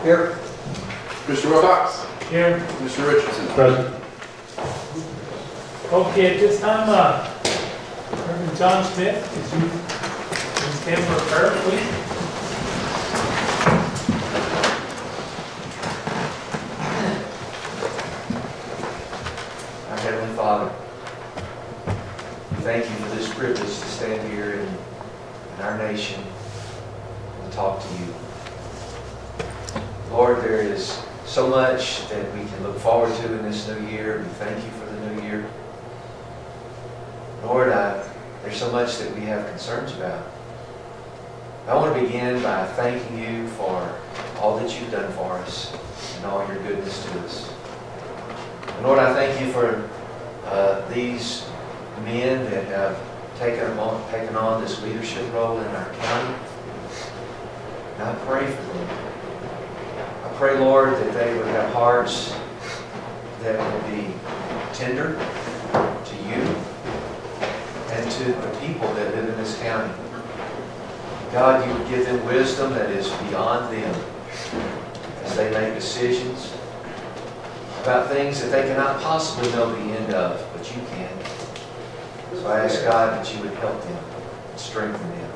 Here. Mr. Wilcox. Here. Mr. Richardson. Present. Okay, at this time, Reverend John Smith, could you please stand for a prayer, please? Our Heavenly Father, we thank you for this privilege to stand here in our nation and talk to you. Lord, there is so much that we can look forward to in this new year. We thank you for the new year. Lord, there's so much that we have concerns about. I want to begin by thanking you for all that you've done for us and all your goodness to us. And Lord, I thank you for these men that have taken on this leadership role in our county. And I pray for them. I pray, Lord, that they would have hearts that would be tender to you and to the people that live in this county. God, you would give them wisdom that is beyond them as they make decisions about things that they cannot possibly know the end of, but you can. So I ask God that you would help them and strengthen them.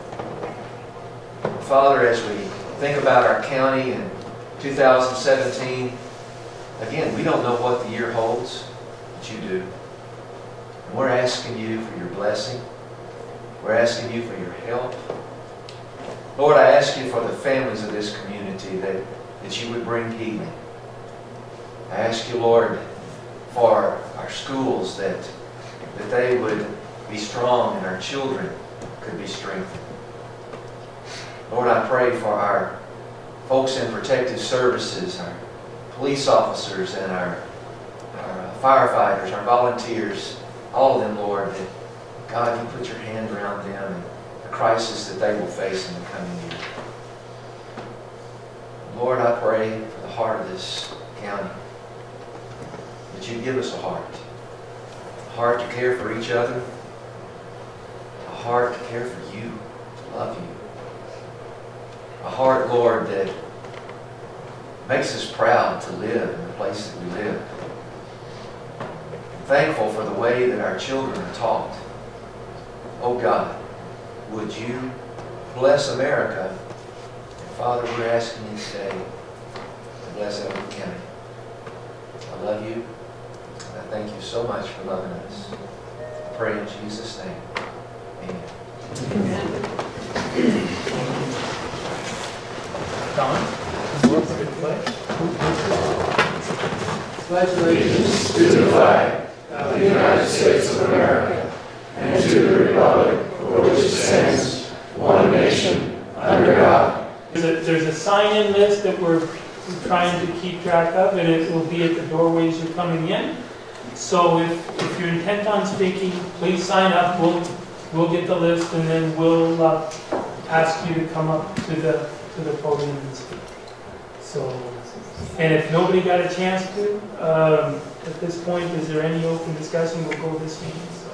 Father, as we think about our county in 2017, again, we don't know what the year holds, but you do. And we're asking you for your blessing. We're asking you for your help. Lord, I ask you for the families of this community that you would bring healing. I ask you, Lord, for our schools that they would be strong and our children could be strengthened. Lord, I pray for our folks in protective services, our police officers and our firefighters, our volunteers, all of them, Lord, that God, you put your hand around them and the crisis that they will face in the coming year. Lord, I pray for the heart of this county, that you give us a heart to care for each other, a heart to care for you, to love you. A heart, Lord, that makes us proud to live in the place that we live. Thankful for the way that our children are taught. Oh God, would you bless America? And Father, we're asking you today to bless Elbert County. I love you, and I thank you so much for loving us. I pray in Jesus' name. Amen. Amen. Don, pledge allegiance to the flag of the United States of America and to the republic for which it stands, one nation, under God. There's a sign-in list that we're trying to keep track of, and it will be at the doorways you're coming in. So if you're intent on speaking, please sign up. We'll get the list, and then we'll ask you to come up to the podium and speak. So, and if nobody got a chance to, at this point, is there any open discussion? We'll go this meeting. So.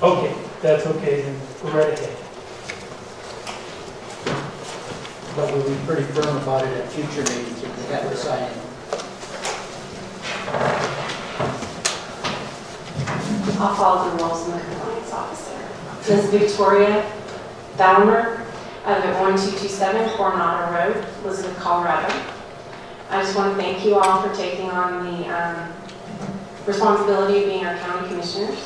Okay, that's okay, then go right ahead. But we'll be pretty firm about it at future meetings if we have to sign in. I'll follow the rules in the compliance officer. Ms. Victoria Dahmer of 1227 Coronado Road, Elizabeth, Colorado. I just want to thank you all for taking on the responsibility of being our county commissioners.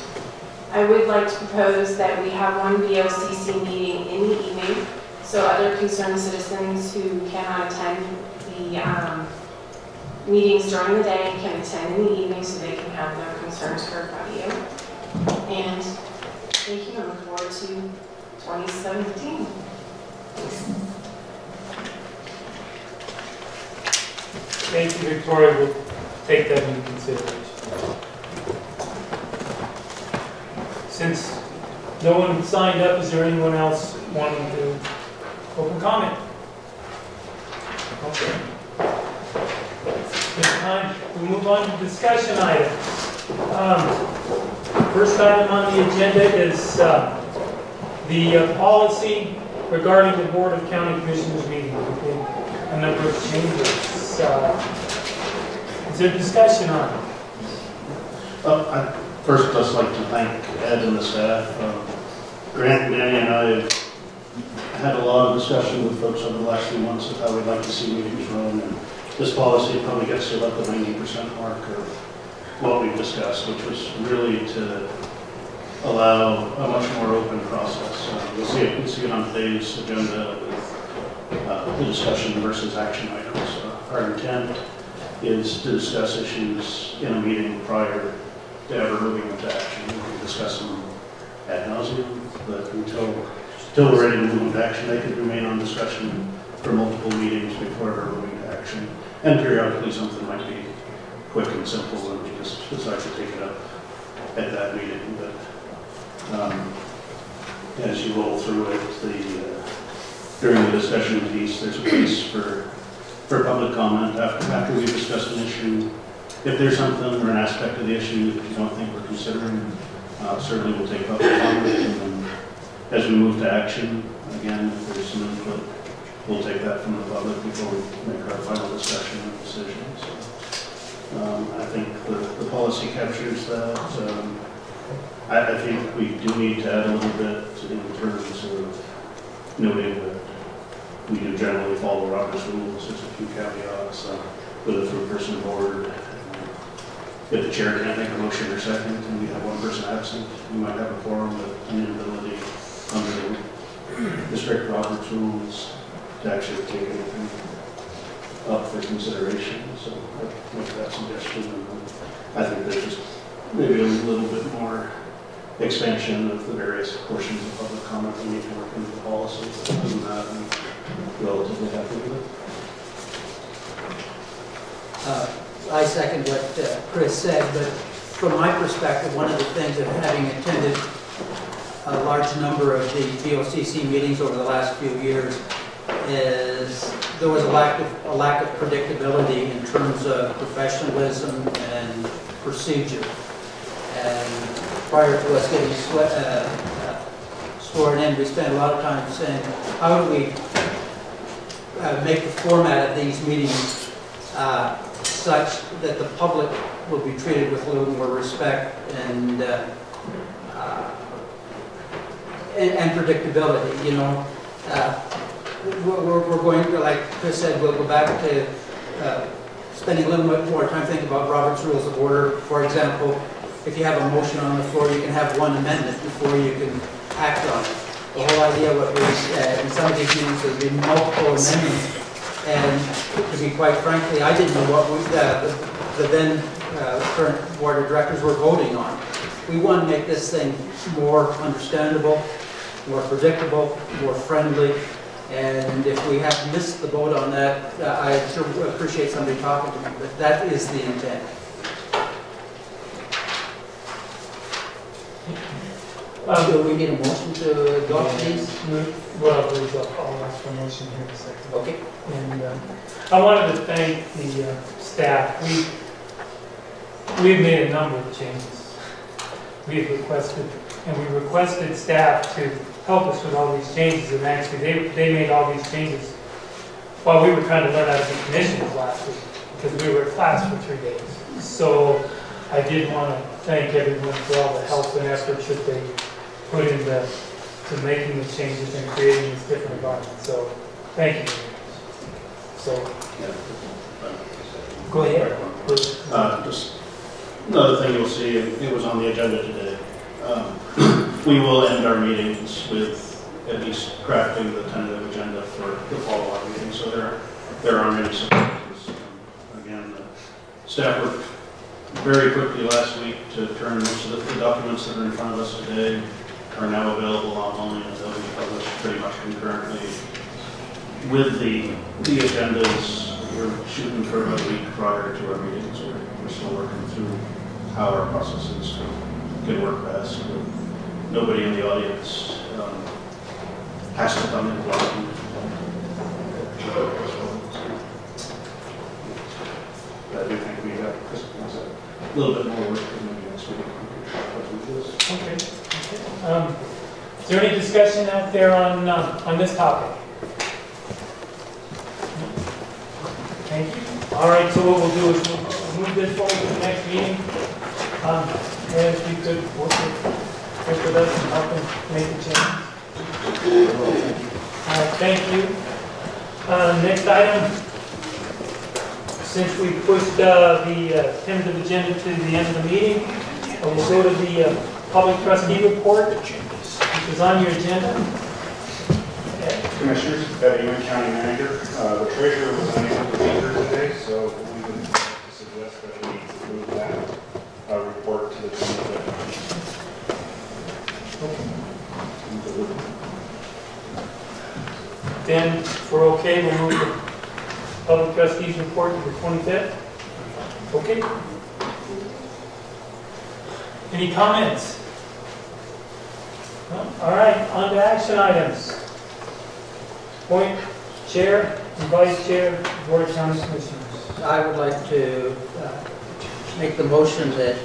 I would like to propose that we have one BOCC meeting in the evening so other concerned citizens who cannot attend the meetings during the day can attend in the evening so they can have their concerns heard by you. And thank you, and look forward to 2017. Thank you, Victoria. We'll take that into consideration. Since no one signed up, is there anyone else wanting to open comment? Okay. This time, we move on to discussion items. First item on the agenda is the policy regarding the Board of County Commissioners meeting, we did a number of changes. Is there discussion on it? I'd first just like to thank Ed and the staff. Grant, Danny, and I have had a lot of discussion with folks over the last few months of how we'd like to see meetings run, and this policy probably gets to about the 90% mark of what we've discussed, which was really to allow a much more open process. You'll see it on today's agenda with the discussion versus action items. Our intent is to discuss issues in a meeting prior to ever moving into action. We can discuss them ad nauseum, but until we're ready to move into action, they could remain on discussion for multiple meetings before ever moving to action. And periodically something might be quick and simple and we just decide to take it up at that meeting. But as you roll through it, during the discussion piece, there's a place for public comment after we've discussed an issue. If there's something or an aspect of the issue that you don't think we're considering, certainly we'll take public comment. And then as we move to action, again, if there's some input, we'll take that from the public before we make our final discussion and decision. So, I think the policy captures that. I think we do need to add a little bit in terms of noting that we do generally follow Robert's rules. There's a few caveats with a three-person board. If the chair can't make a motion or second and we have one person absent, we might have a quorum, but an inability under the strict Robert's rules to actually take anything up for consideration. So I make that suggestion. And I think there's just maybe a little bit more expansion of the various portions of public comment we need to work into the policy. But other than that, I'm relatively happy with it. I second what Chris said, but from my perspective, one of the things of having attended a large number of the BOCC meetings over the last few years is there was a lack of predictability in terms of professionalism and procedure. And prior to us getting sworn in, we spent a lot of time saying, how do we make the format of these meetings such that the public will be treated with a little more respect and predictability. You know, we're going to, like Chris said, we'll go back to spending a little bit more time thinking about Robert's Rules of Order. For example, if you have a motion on the floor, you can have one amendment before you can act on it. The whole idea what was in some of these meetings would be multiple amendments. And to be quite frankly, I didn't know what the then current board of directors were voting on. We want to make this thing more understandable, more predictable, more friendly. And if we have missed the boat on that, I sure appreciate somebody talking to me, but that is the intent. Do we need a motion to adopt these? Well, there's I'll ask for a motion here in a second. Okay. And I wanted to thank the staff. We've made a number of changes. We've requested staff to help us with all these changes, and actually they made all these changes while we were trying to learn how to be commissioners last week, because we were at class for 3 days. So I did want to thank everyone for all the help and efforts that they put into making the changes and creating this different environment. So thank you. So go ahead. Just another thing you'll see, it was on the agenda today. We will end our meetings with at least crafting the tentative agenda for the follow-up meeting. So there are many surprises. Again, the staff worked very quickly last week to turn most of the documents that are in front of us today are now available online, and they'll be published pretty much concurrently with the agendas. We're shooting for about a week prior to our meetings. We're still working through how our processes can work best. But nobody in the audience has to come in blocking. I do think we have a little bit more work than maybe next week. Okay. Is there any discussion out there on this topic? Thank you. All right, so what we'll do is we'll move this forward to the next meeting. As we could work with us and help them make a change. Thank you. Next item, since we pushed the tentative agenda to the end of the meeting, we'll go to the public trustee report, which is on your agenda. Commissioners, Evan County Manager. The treasurer was unable to be here today, so we would suggest that we move that report to the 25th. Then, if we're okay, we'll move the public trustees report to the 25th. Okay. Any comments? No? All right, on to action items. Point chair and vice chair, Board of County Commissioners. I would like to make the motion that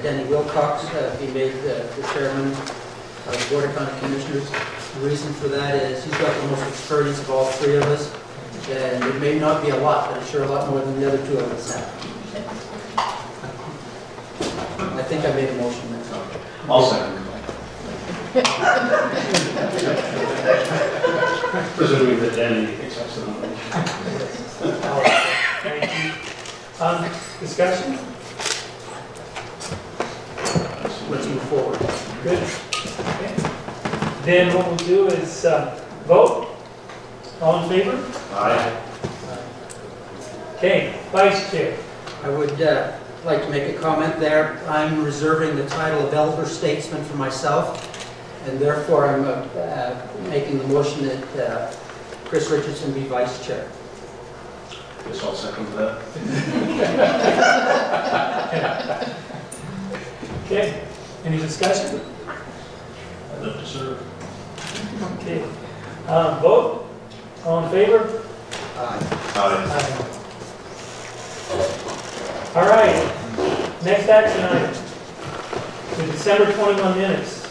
Danny Wilcox be made the chairman of the Board of County Commissioners. The reason for that is he's got the most experience of all three of us, and it may not be a lot, but I'm sure a lot more than the other two of us have. I think I made a motion there. I'll second. Presuming that Danny accepts the nomination. Thank you. Discussion? Let's move forward. Good. Okay. Then what we'll do is vote. All in favor? Aye. Okay, vice chair. I would like to make a comment there. I'm reserving the title of elder statesman for myself, and therefore I'm making the motion that Chris Richardson be vice chair. Guess I'll second that. Okay, any discussion? I'd love to serve. Okay, vote. All in favor? Aye. Aye. All right, next action item. The December 21 minutes.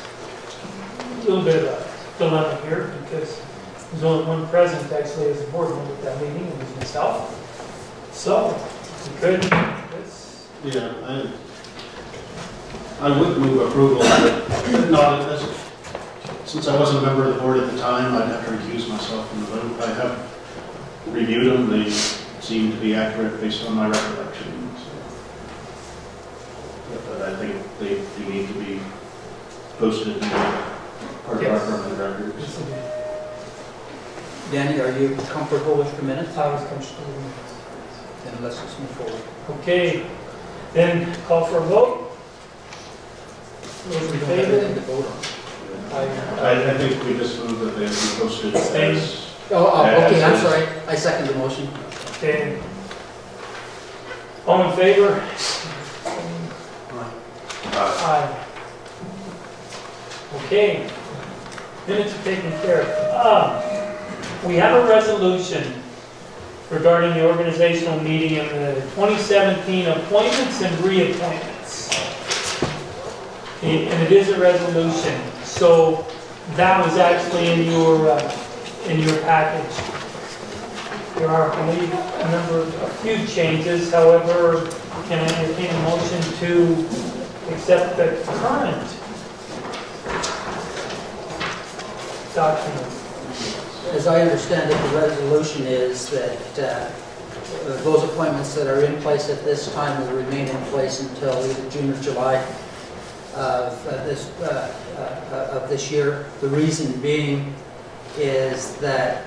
A little bit of a dilemma here because there's only one present actually as a board member at that meeting, and it was myself. So, we could, Yeah, I would move approval, but not as, since I wasn't a member of the board at the time, I'd have to recuse myself from the vote. I have reviewed them, they seem to be accurate based on my recollection. So. But I think they need to be posted in part of our permanent records. Danny, are you comfortable with the minutes? I was comfortable. Then let's just move forward. Okay, then call for a vote. Those in We don't have favor? anything to vote on. I think we just moved that they be posted Abstain. as. Okay, I'm as is. sorry. I second the motion. Okay. All in favor? Aye. Okay. Minutes are taken care of. We have a resolution regarding the organizational meeting and the 2017 appointments and reappointments. And it is a resolution. So that was actually in your package. There are, I believe, a few changes. However, can I entertain a motion to accept the current document? As I understand it, the resolution is that those appointments that are in place at this time will remain in place until either June or July of this year. The reason being is that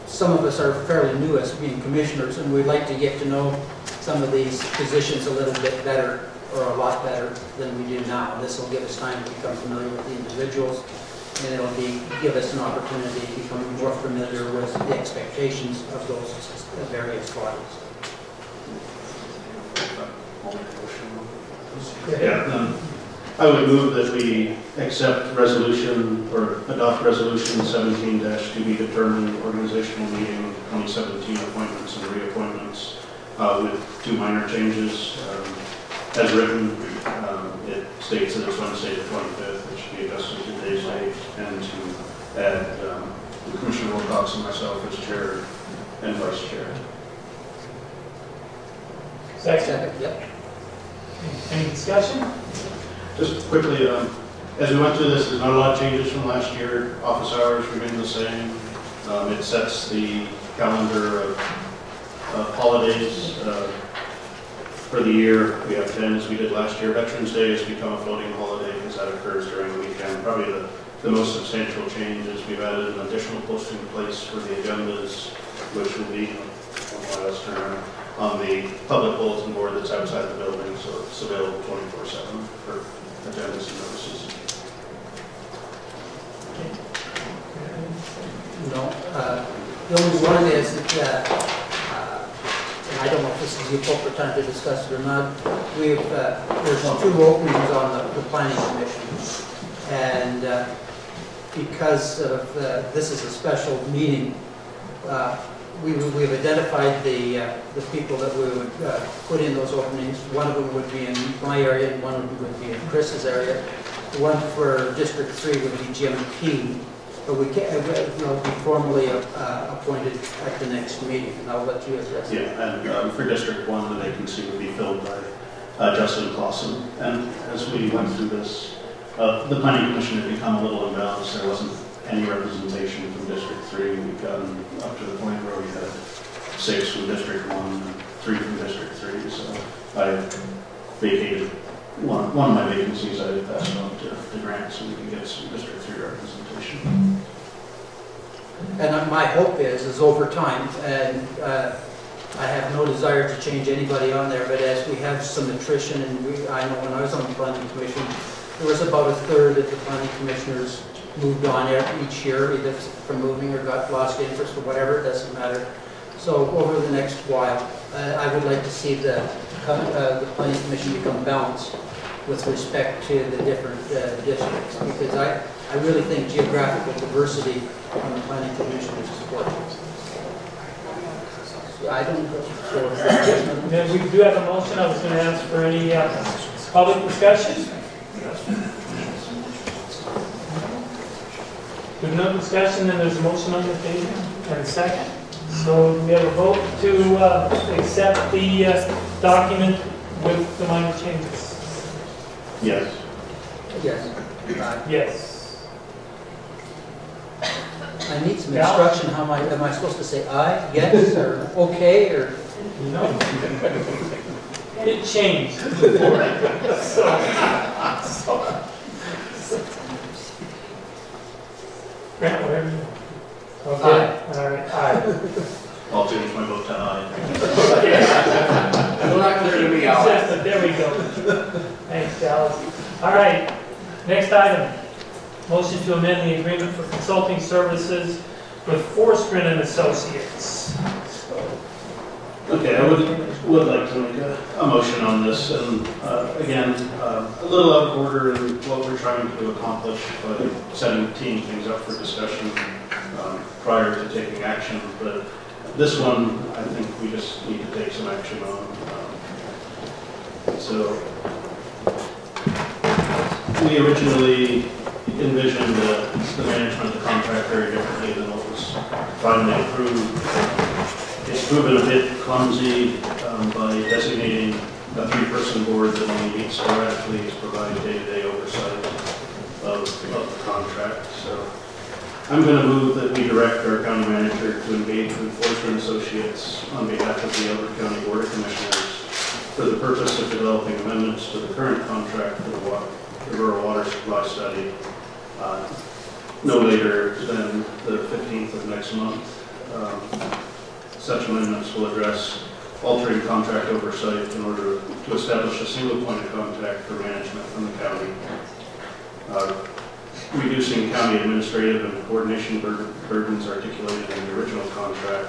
some of us are fairly new as being commissioners, and we'd like to get to know some of these positions a little bit better, or a lot better than we do now. This will give us time to become familiar with the individuals, and it'll give us an opportunity to become more familiar with the expectations of those various bodies. Yeah, I would move that we accept resolution, or adopt resolution 17- to be determined organizational meeting 2017 appointments and reappointments with two minor changes. As written, it's states that it's Wednesday the 25th, it should be adjusted to today's date, and to add Commissioner Wilcox and myself as chair and vice chair. Second. Yep. Any discussion? Just quickly, as we went through this, there's not a lot of changes from last year. Office hours remain the same. It sets the calendar of holidays for the year. We have 10 as we did last year. Veterans Day has become a floating holiday because that occurs during the weekend. Probably the most substantial change is we've added an additional posting place for the agendas, which will be, on the public bulletin board that's outside the building, so it's available 24/7 for agendas and notices. No, the only one is that, and I don't know if this is the appropriate time to discuss it or not, there's 2 openings on the planning commission. And because of, this is a special meeting, we've identified the people that we would put in those openings. One of them would be in my area, and one of them would be in Chris's area. The one for District 3 would be Jim Keane, but we can't, be formally appointed at the next meeting, and I'll let you address it. Yeah, and for District 1, the vacancy would be filled by Justin Clausen. And as we went through this, the planning commission had become a little imbalanced. There wasn't any representation from District 3. We've gotten up to the point where we had 6 from District 1 and 3 from District 3. So I vacated one of my vacancies. I passed on to Grant so we can get some District 3 representation. And my hope is over time, and I have no desire to change anybody on there, but as we have some attrition, and I know when I was on the planning commission, there was about a third of the planning commissioners moved on each year, either from moving or got lost interest or whatever, it doesn't matter. So over the next while, I would like to see the planning commission become balanced with respect to the different districts, because I really think geographical diversity on the planning commission is important. I don't know. Then we do have a motion. I was going to ask for any public discussion. With no discussion, then there's a motion on the table and a second. So we have a vote to accept the document with the minor changes. Yes. Yes. Yes. I need some instruction. How am I supposed to say aye, yes, or okay, or? No. It changed before. So. Grant, whatever you want. Okay. Aye. All right. Aye. I'll change my vote to aye. Still not clear to me, Alex. Consistent. There we go. Thanks, Dallas. All right. Next item. Motion to amend the agreement for consulting services with Forstrin and Associates. Okay, I would like to make a motion on this, and again, a little out of order in what we're trying to accomplish by teeing things up for discussion prior to taking action. But this one, I think we just need to take some action on. So we originally envisioned the management of the contract very differently than what was finally approved. It's proven a bit clumsy by designating a 3-person board that only meets sporadically to provide day-to-day oversight of the contract. So I'm going to move that we direct our county manager to engage with Forstrin Associates on behalf of the Elbert County Board of Commissioners for the purpose of developing amendments to the current contract for the rural water supply study no later than the 15th of next month. Such amendments will address altering contract oversight in order to establish a single point of contact for management from the county, reducing county administrative and coordination burdens articulated in the original contract,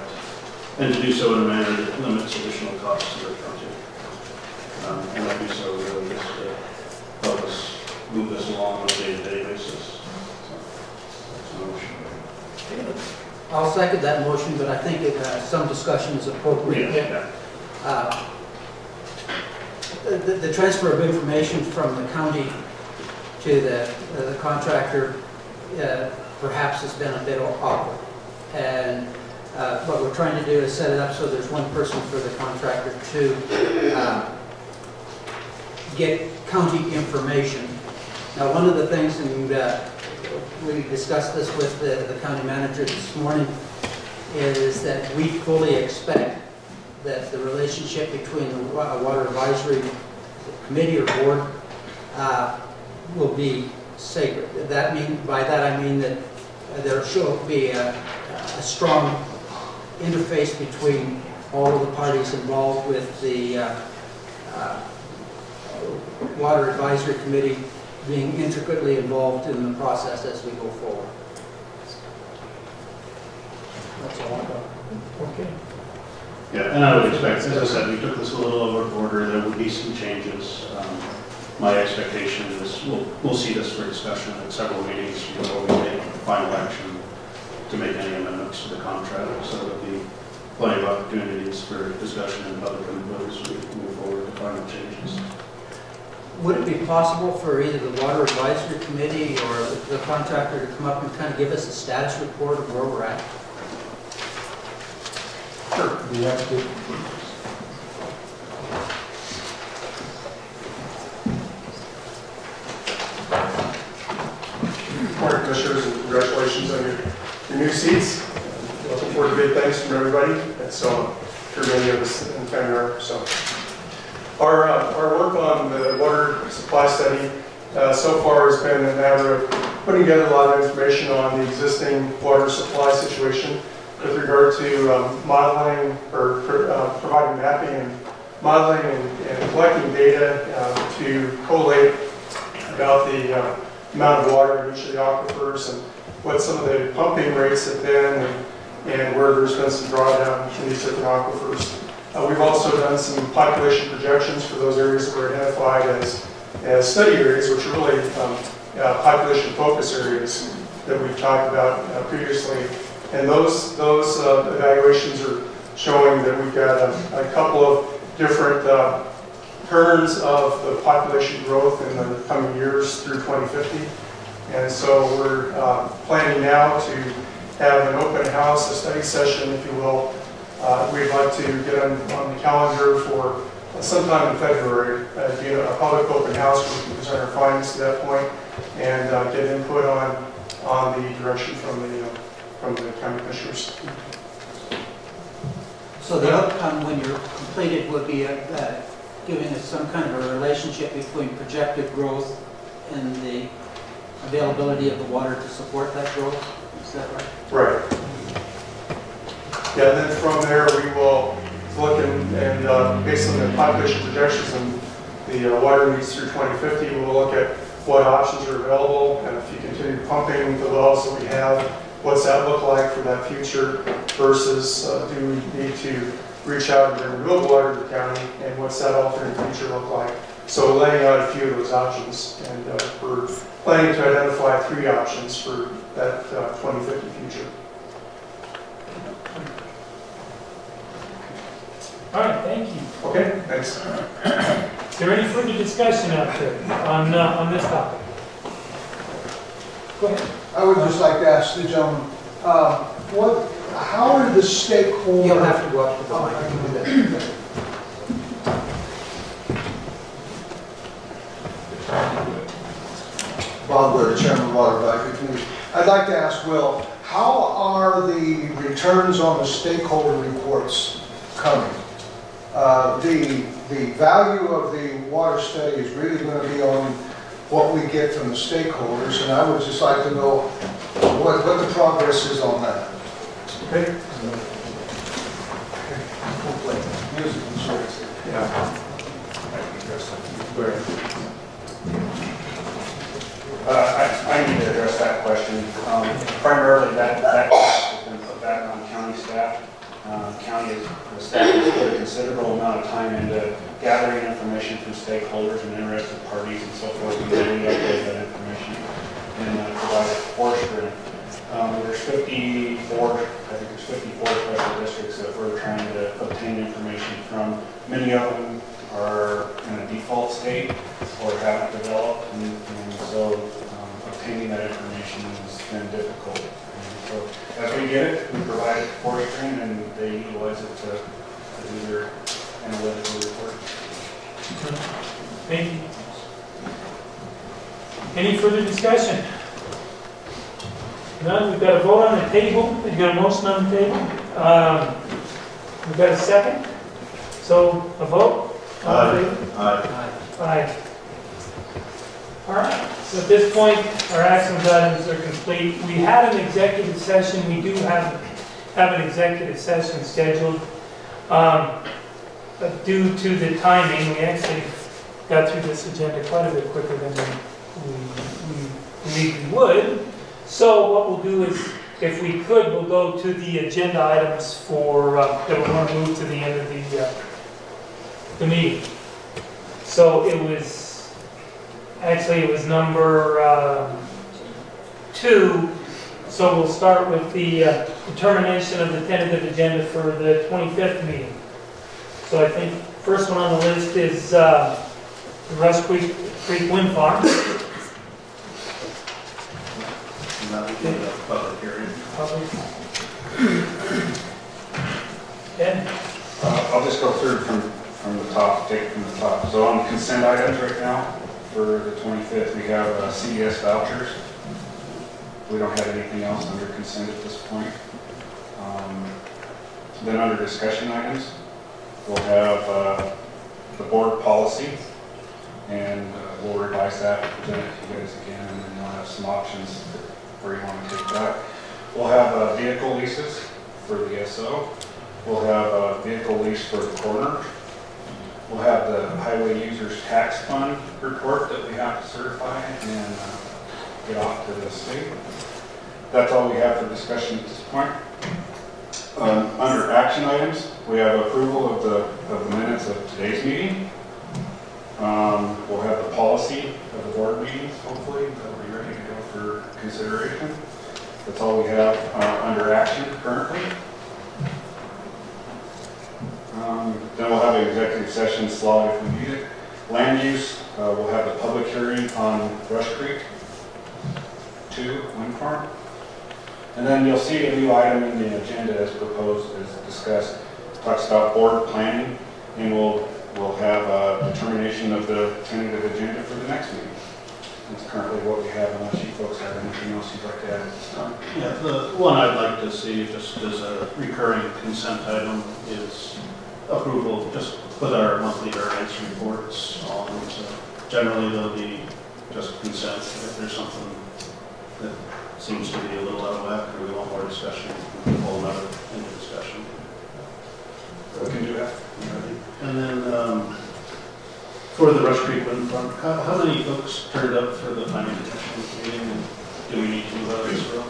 and to do so in a manner that limits additional costs to the county. And I do so really just to help us move this along on a day-to-day basis. I'll second that motion, but I think some discussion is appropriate. Yeah. The transfer of information from the county to the contractor perhaps has been a bit awkward. And what we're trying to do is set it up so there's one person for the contractor to get county information. Now, one of the things, and we discussed this with the county manager this morning, is that we fully expect that the relationship between the Water Advisory Committee or Board will be sacred. By that I mean that there should be a strong interface between all of the parties involved with the Water Advisory Committee being intricately involved in the process as we go forward. That's all I've got. Okay. Yeah, and I would expect, as I said, we took this a little overboard. There will be some changes. My expectation is we'll see this for discussion at several meetings before we take final action to make any amendments to the contract. So there'll be plenty of opportunities for discussion and public input as we move forward to final changes. Would it be possible for either the Water Advisory Committee or the contractor to come up and kind of give us a status report of where we're at? Sure. You have to. Morning, Commissioners, and congratulations on your new seats. Looking forward to big things from everybody. And so, here many of us in the family are. So, our work on the water supply study so far has been a matter of putting together a lot of information on the existing water supply situation with regard to modeling or providing mapping and modeling and collecting data to collate about the amount of water in each of the aquifers and what some of the pumping rates have been and where there's been some drawdown in these different aquifers. We've also done some population projections for those areas that were identified as study areas, which are really population focus areas that we've talked about previously. And those evaluations are showing that we've got a couple of different turns of the population growth in the coming years through 2050. And so we're planning now to have an open house, a study session, if you will. We'd like to get on the calendar for sometime in February, do a public open house where we can present our findings to that point and get input on the direction from the county commissioners. So the outcome when you're completed would be giving us some kind of a relationship between projected growth and the availability of the water to support that growth? Is that right? Right. Yeah, and then from there we will look and based on the population projections and the water needs through 2050, we'll look at what options are available, and if you continue pumping the wells that we have, what's that look like for that future versus do we need to reach out and bring renewable water to the county, and what's that alternate future look like? So laying out a few of those options, and we're planning to identify 3 options for that 2050 future. All right, thank you. Okay, thanks. Is there any further discussion out there on this topic? Go ahead. I would just like to ask the gentleman, how are the stakeholders? You'll have to go up to the mic. I can do that. Bob Wood, Chairman of the Water Advisory Committee. I'd like to ask Will, how are the returns on the stakeholder reports coming? The value of the water study is really going to be on what we get from the stakeholders, and I would just like to know what the progress is on that. Okay? Music insurance. Yeah. I need to address that question. Primarily, that cost has been put back on county staff. The staff has put a considerable amount of time into gathering information from stakeholders and interested parties and so forth, and then we upload that information and provide it for grant. There's 54, I think there's 54 special districts that we're trying to obtain information from. Many of them are in a default state or haven't developed, and so obtaining that information has been difficult. And so as we get it, we provide it to forestry and they utilize it to do their analytical report. Thank you. Any further discussion? None. We've got a vote on the table. We've got a motion on the table. We've got a second. So a vote? All in favor? Aye. Aye. All right. So at this point, our action items are complete. We had an executive session. We do have an executive session scheduled. But due to the timing, we actually got through this agenda quite a bit quicker than we believed we would. So what we'll do is, if we could, we'll go to the agenda items for that we're going to move to the end of the meeting. So it was number 2. So we'll start with the determination of the tentative agenda for the 25th meeting. So I think first one on the list is the Rush Creek Wind Farm. That would be a public hearing. Ed? I'll just go through from the top, take it from the top. So on the consent items right now, for the 25th, we have CES vouchers. We don't have anything else under consent at this point. Then under discussion items, we'll have the board policy, and we'll revise that, present it to you guys again, and then you'll have some options where you want to take that. We'll have vehicle leases for the SO. We'll have a vehicle lease for the coroner. We'll have the highway users tax fund report that we have to certify and get off to the state. That's all we have for discussion at this point. Under action items, we have approval of the minutes of today's meeting. We'll have the policy of the board meetings, hopefully, that'll be ready to go for consideration. That's all we have under action currently. Then we'll have an executive session slot if we need it. Land use, we'll have a public hearing on Rush Creek 2 wind farm. And then you'll see a new item in the agenda as proposed, as discussed. It talks about board planning, and we'll have a determination of the tentative agenda for the next meeting. That's currently what we have, unless you folks have anything else you'd like to add at this time. Yeah, the one I'd like to see, just as a recurring consent item, is approval just with our monthly variance reports on. So generally, they'll be just consent. If there's something that seems to be a little out of whack, or we want more discussion, we can hold another into discussion. We can do that. And then for the Rush Creek Wind Farm, how many folks turned up for the planning commission meeting? And do we need to move out of this room?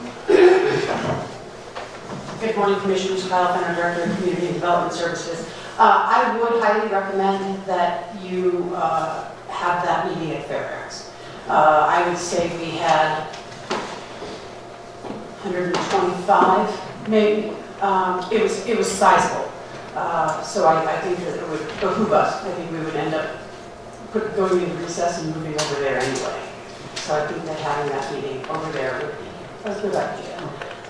Good morning, Commissioners. Kyle Fenner, Director of Community Development Services. I would highly recommend that you have that meeting at Fairgrounds. I would say we had 125, maybe. It was sizable. So I think that it would behoove us. I think we would end up going into recess and moving over there anyway. So I think that having that meeting over there would be a good idea.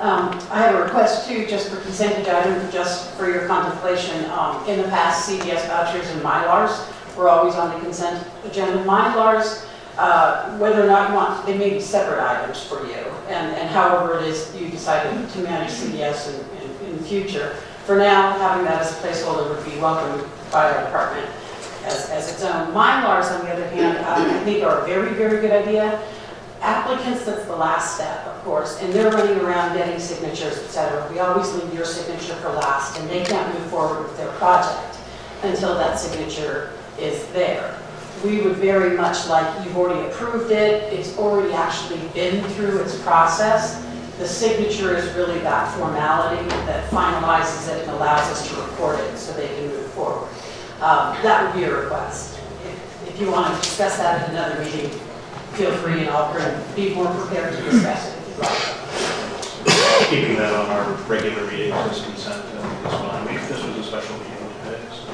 I have a request too, just for consent item, just for your contemplation. In the past, CDS vouchers and Mylars were always on the consent agenda. Mylars, whether or not you want, they may be separate items for you, and however it is you decided to manage CDS in the future. For now, having that as a placeholder would be welcomed by our department as its own. Mylars, on the other hand, I think are a very, very good idea. Applicants, that's the last step, of course, and they're running around getting signatures, etc. We always leave your signature for last, and they can't move forward with their project until that signature is there. We would very much like, you've already approved it, it's already actually been through its process. The signature is really that formality that finalizes it and allows us to record it so they can move forward. That would be a request. If you want to discuss that at another meeting, feel free, and I'll be more prepared to discuss it if you'd like. Keeping that on our regular meetings as consent is fine. This was a special meeting today. So.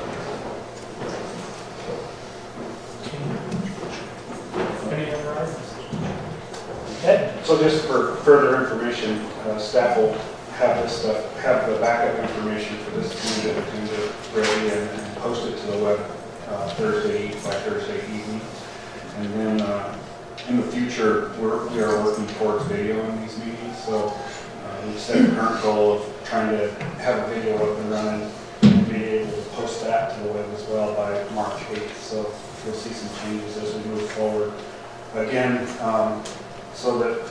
Any other items? Ed? So just for further information, staff will have this stuff, have the backup information for this agenda ready and post it to the web by Thursday evening. And then in the future, we are working towards video in these meetings. So we've set a current goal of trying to have a video up and running and be able to post that to the web as well by March 8th. So you'll see some changes as we move forward. Again, so that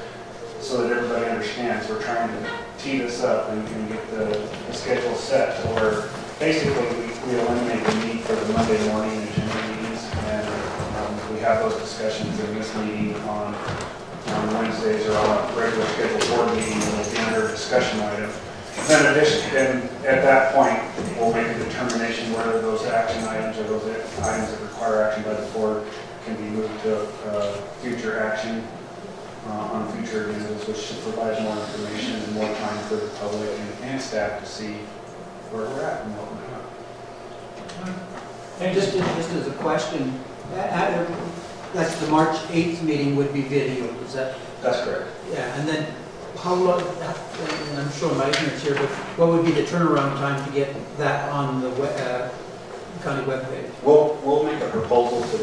everybody understands, we're trying to tee this up and get the schedule set to where basically we eliminate the need for the Monday morning agenda meetings, and we have those discussions in this meeting on Wednesdays or on a regular scheduled board meeting, and it'll be under discussion item. Then at that point, we'll make a determination whether those action items or those items that require action by the board can be moved to future action on future agendas, which should provide more information and more time for the public and staff to see where we're at and what we're doing. And just as a question, that's the March 8th meeting would be video, is that? That's correct. Yeah, and then how long, and I'm showing my ignorance here, but what would be the turnaround time to get that on the county webpage? We'll make a proposal to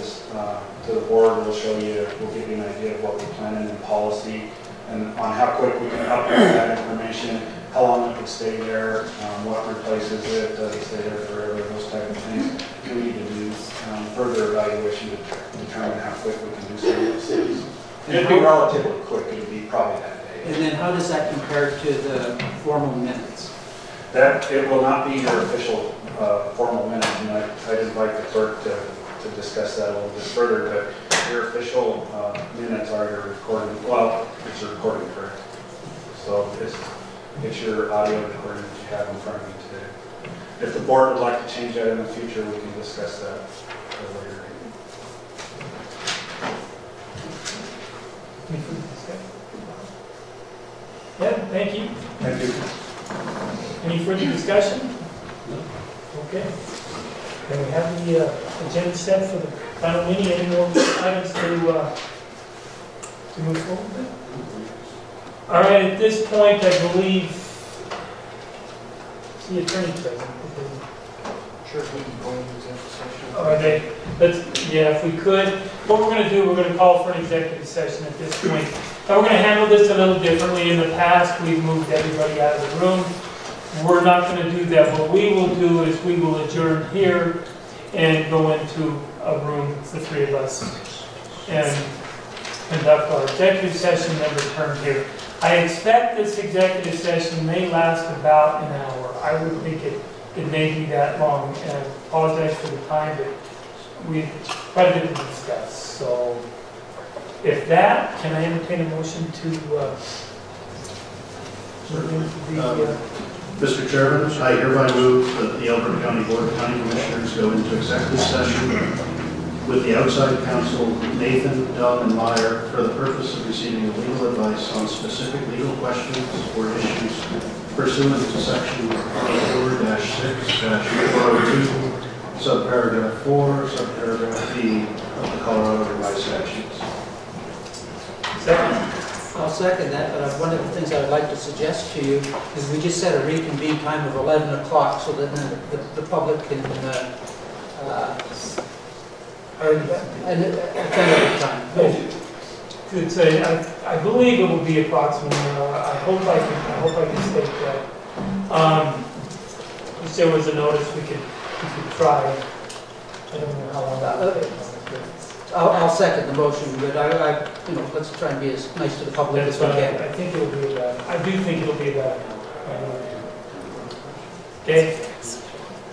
the board. We'll show you, we'll give you an idea of what we're planning in policy and on how quick we can upload that information, how long it could stay there, what replaces it, does it stay there forever, those type of things. We need to do further evaluation to determine how quick we can do some of those things. And it'd be relatively quick. It'd be probably that day. And then how does that compare to the formal minutes? That it will not be your official formal minutes, and I'd invite the clerk to discuss that a little bit further, but your official minutes are your recording. Well, it's your recording, correct? So it's your audio recording that you have in front of you today. If the board would like to change that in the future, we can discuss that at a later date. Any further discussion? Yeah, thank you. Thank you. Any further discussion? No. Okay. Then we have the agenda set for the final meeting. Any more items to move forward with? All right, at this point, I believe the attorney present. Sure, we can go into executive session. Are they? Yeah, if we could. What we're going to do, we're going to call for an executive session at this point. Now, we're going to handle this a little differently. In the past, we've moved everybody out of the room. We're not going to do that. What we will do is we will adjourn here and go into a room, the three of us, and conduct our executive session, then return here. I expect this executive session may last about an hour. I would think it may be that long, and I apologize for the time, but we quite a bit to discuss. So, if that, can I entertain a motion to move into the... Mr. Chairman, I hereby move that the Elbert County Board of County Commissioners go into executive session with the outside counsel Nathan, Doug, and Meyer for the purpose of receiving legal advice on specific legal questions or issues pursuant to section 4-6-402, subparagraph 4, subparagraph B of the Colorado Revised Statutes. Second. I'll second that, but one of the things I would like to suggest to you is we just set a reconvene time of 11 o'clock so that the public can attend time. Good say, I believe it will be approximately an hour. I hope I can state that. If there was a notice, we could try. I don't know how long that will take. I'll second the motion, but let's try and be as nice to the public as we can. I think it'll be about. I do think it'll be about an hour. Okay.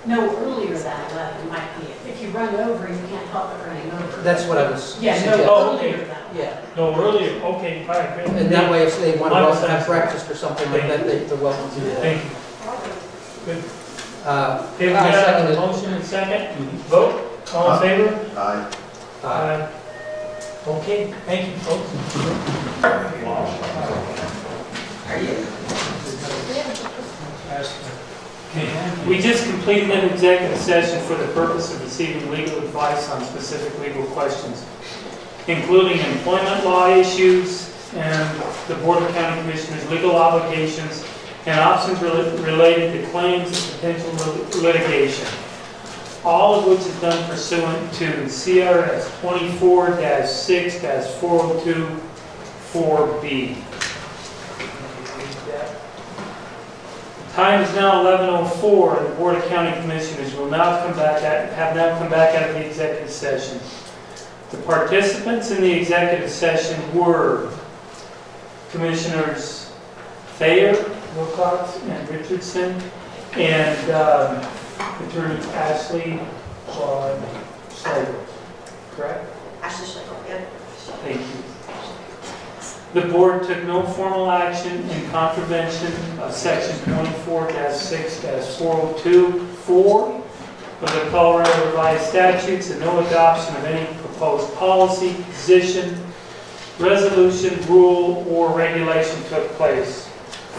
No earlier than 11 might be, if you run over, you can't help but running over. That's what I was Yeah, suggesting. no earlier than that. Yeah. No, earlier. Okay, all right, great. And that way, if they want I'm to sorry. have breakfast or something like that, they're welcome to do that. Thank you. Good. Okay, we I have second a it. motion and second. Vote. All in favor? Aye. Okay, thank you, folks. We just completed an executive session for the purpose of receiving legal advice on specific legal questions, including employment law issues, and the Board of County Commissioners' legal obligations and options related to claims and potential litigation, all of which is done pursuant to CRS 24-6-4024B. Time is now 11:04, and the Board of County Commissioners have now come back out of the executive session. The participants in the executive session were Commissioners Thayer, Wilcox, and Richardson, and Attorney Ashley Schlegel. Correct? Ashley Schlegel, yeah. Thank you. The board took no formal action in contravention of Section 24-6-4024 of the Colorado Revised Statutes, and no adoption of any proposed policy, position, resolution, rule, or regulation took place.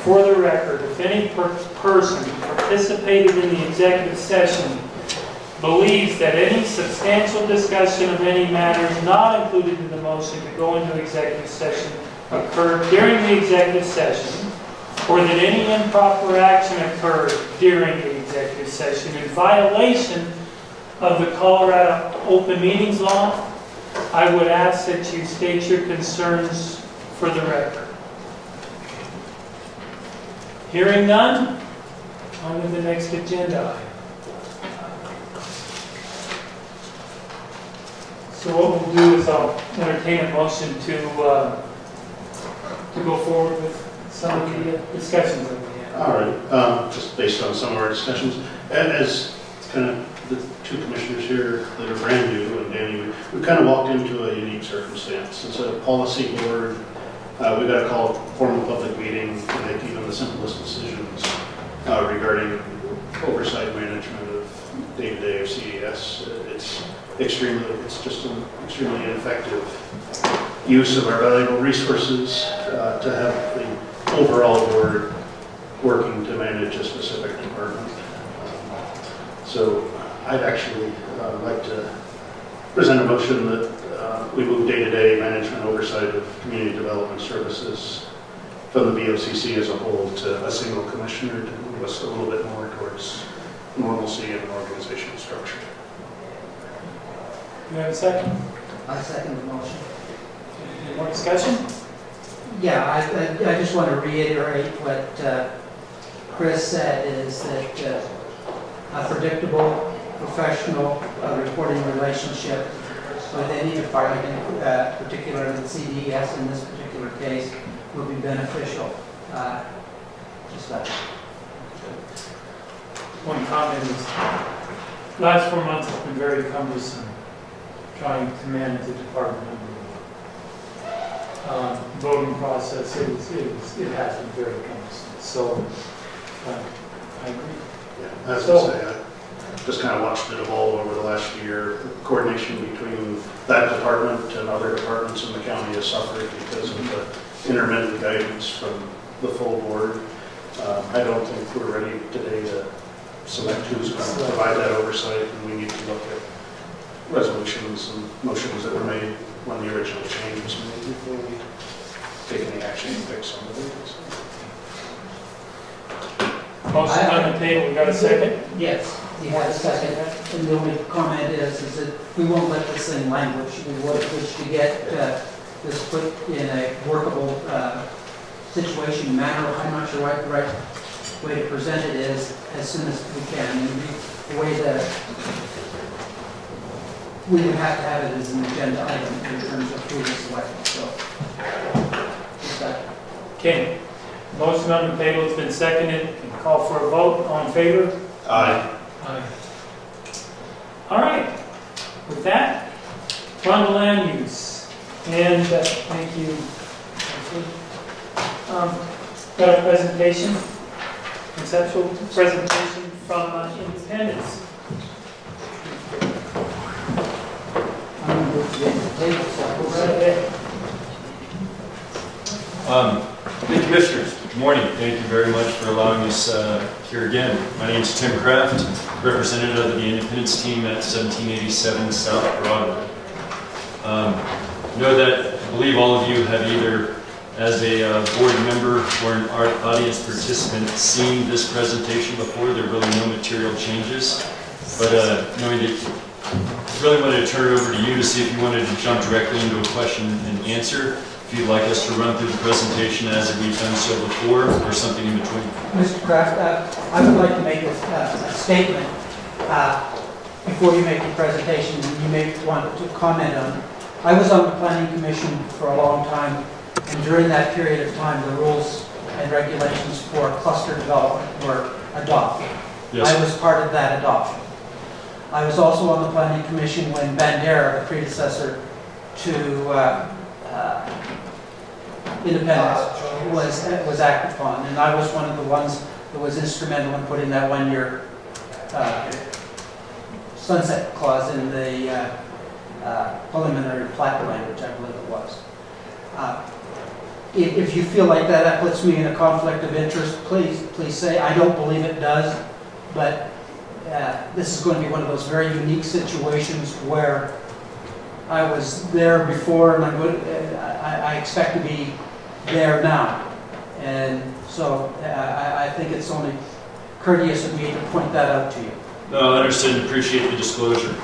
For the record, if any person who participated in the executive session believes that any substantial discussion of any matters not included in the motion to go into executive session occurred during the executive session, or that any improper action occurred during the executive session in violation of the Colorado Open Meetings Law, I would ask that you state your concerns for the record. Hearing none, on to the next agenda item. So what we'll do is I'll entertain a motion to go forward with some of the discussions that we had. All right, just based on some of our discussions, as kind of the two commissioners here that are brand new, and Danny, we kind of walked into a unique circumstance. It's a policy board. We got to call a formal public meeting to make even the simplest decisions regarding oversight management of day-to-day of CES. It's just an extremely ineffective use of our valuable resources to have the overall board working to manage a specific department. So I'd actually like to present a motion that we move day-to-day management oversight of community development services from the BOCC as a whole to a single commissioner to move us a little bit more towards normalcy and organizational structure. Do you have a second? I second the motion. Any more discussion? Yeah, I just want to reiterate what Chris said, is that a predictable, professional reporting relationship with any department, particularly the CDS in this particular case, will be beneficial. Just that. One comment is, last 4 months have been very cumbersome trying to manage the department voting process. It has been very cumbersome. So I agree. Yeah, as I say, I just kind of watched it evolve over the last year. The coordination between that department and other departments in the county has suffered because of the intermittent guidance from the full board. I don't think we're ready today to select who's going to provide that oversight, and we need to look at resolutions and motions that were made when the original change was made before we take any action to fix some of these. Motion on the table, we got a second? Yes, you have a second. And the only comment is that we won't let this thing languish. We wish to get this put in a workable situation manner. I'm not sure what the right way to present it is as soon as we can. And the way that we would have to have it as an agenda item in terms of who is selected. So, just that. Okay. Motion on the table has been seconded. Call for a vote. All in favor? Aye. Aye. All right. With that, we're on the land use. And thank you. Got a presentation, conceptual presentation from Independence. I'm going to move to the table. So Right ahead. Hey, Commissioners, good morning. Thank you very much for allowing us here again. My name is Tim Kraft, representative of the Independence team at 1787 South Broadway. I know that I believe all of you have either As a board member or an audience participant seeing this presentation before, there are really no material changes. But knowing that really wanted to turn it over to you to see if you wanted to jump directly into a question and answer. If you'd like us to run through the presentation as we've done so before, or something in between. Mr. Kraft, I would like to make a statement before you make the presentation, and you may want to comment on it. I was on the Planning Commission for a long time, and during that period of time, the rules and regulations for cluster development were adopted. Yes. I was part of that adoption. I was also on the Planning Commission when Bandera, the predecessor to Independence, was acted upon, and I was one of the ones that was instrumental in putting that one-year sunset clause in the preliminary plat language, I believe it was. If you feel like that puts me in a conflict of interest, please say. I don't believe it does, but this is going to be one of those very unique situations where I was there before, and I expect to be there now. And so I think it's only courteous of me to point that out to you. No, I understand and appreciate the disclosure.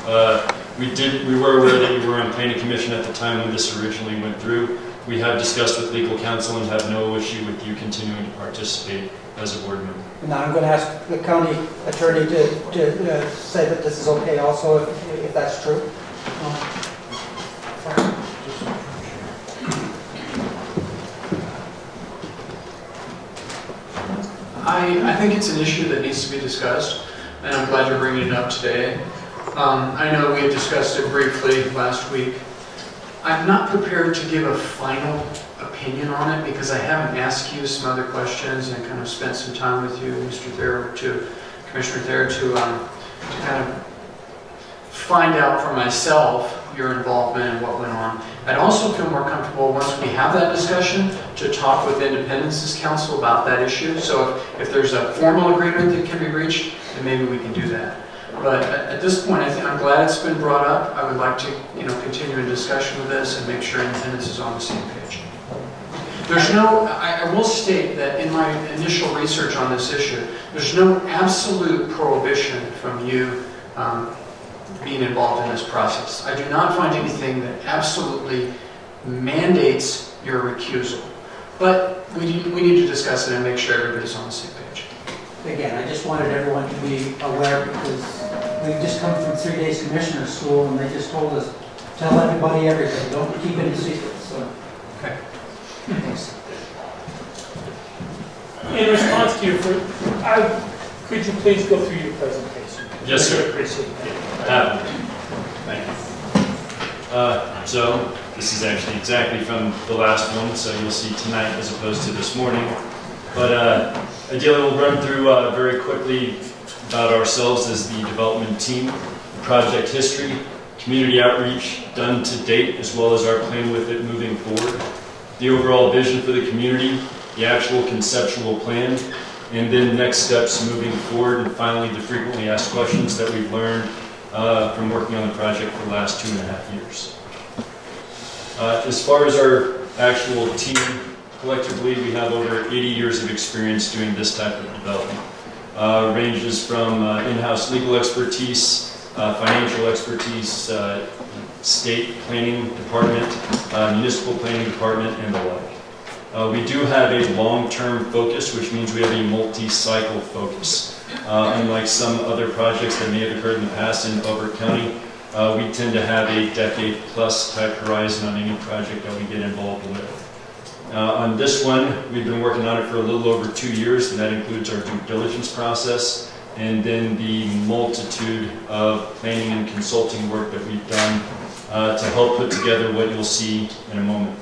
We were aware that you were on Planning Commission at the time when this originally went through. We have discussed with legal counsel and have no issue with you continuing to participate as a board member. Now I'm going to ask the county attorney to say that this is okay also, if that's true. I think it's an issue that needs to be discussed, and I'm glad you're bringing it up today. I know we had discussed it briefly last week. I'm not prepared to give a final opinion on it because I haven't asked you some other questions and kind of spent some time with you, Mr. Thayer, Commissioner Thayer, to kind of find out for myself your involvement and what went on. I'd also feel more comfortable once we have that discussion to talk with Independence's counsel about that issue. So if there's a formal agreement that can be reached, then maybe we can do that. But at this point, I'm glad it's been brought up. I would like to, continue a discussion with this and make sure Independence is on the same page. There's no, I will state that in my initial research on this issue, there's no absolute prohibition from you being involved in this process. I do not find anything that absolutely mandates your recusal. But we need to discuss it and make sure everybody's on the same page. Again, I just wanted everyone to be aware because we've just come from 3 days commissioner school and they just told us, tell everybody everything, don't keep any secrets. So. Okay. Thanks. In response to your could you please go through your presentation? Yes, sir. I appreciate that. Thank you. So this is actually exactly from the last one, so you'll see tonight as opposed to this morning. But ideally, we'll run through very quickly about ourselves as the development team, the project history, community outreach done to date, as well as our plan with it moving forward, the overall vision for the community, the actual conceptual plan, and then next steps moving forward, and finally the frequently asked questions that we've learned from working on the project for the last 2.5 years. As far as our actual team, collectively we have over 80 years of experience doing this type of development. Ranges from in-house legal expertise, financial expertise, state planning department, municipal planning department, and the like. We do have a long-term focus, which means we have a multi-cycle focus. Unlike some other projects that may have occurred in the past in Elbert County, we tend to have a decade-plus type horizon on any project that we get involved with. On this one, we've been working on it for a little over 2 years, and that includes our due diligence process, and then the multitude of planning and consulting work that we've done to help put together what you'll see in a moment.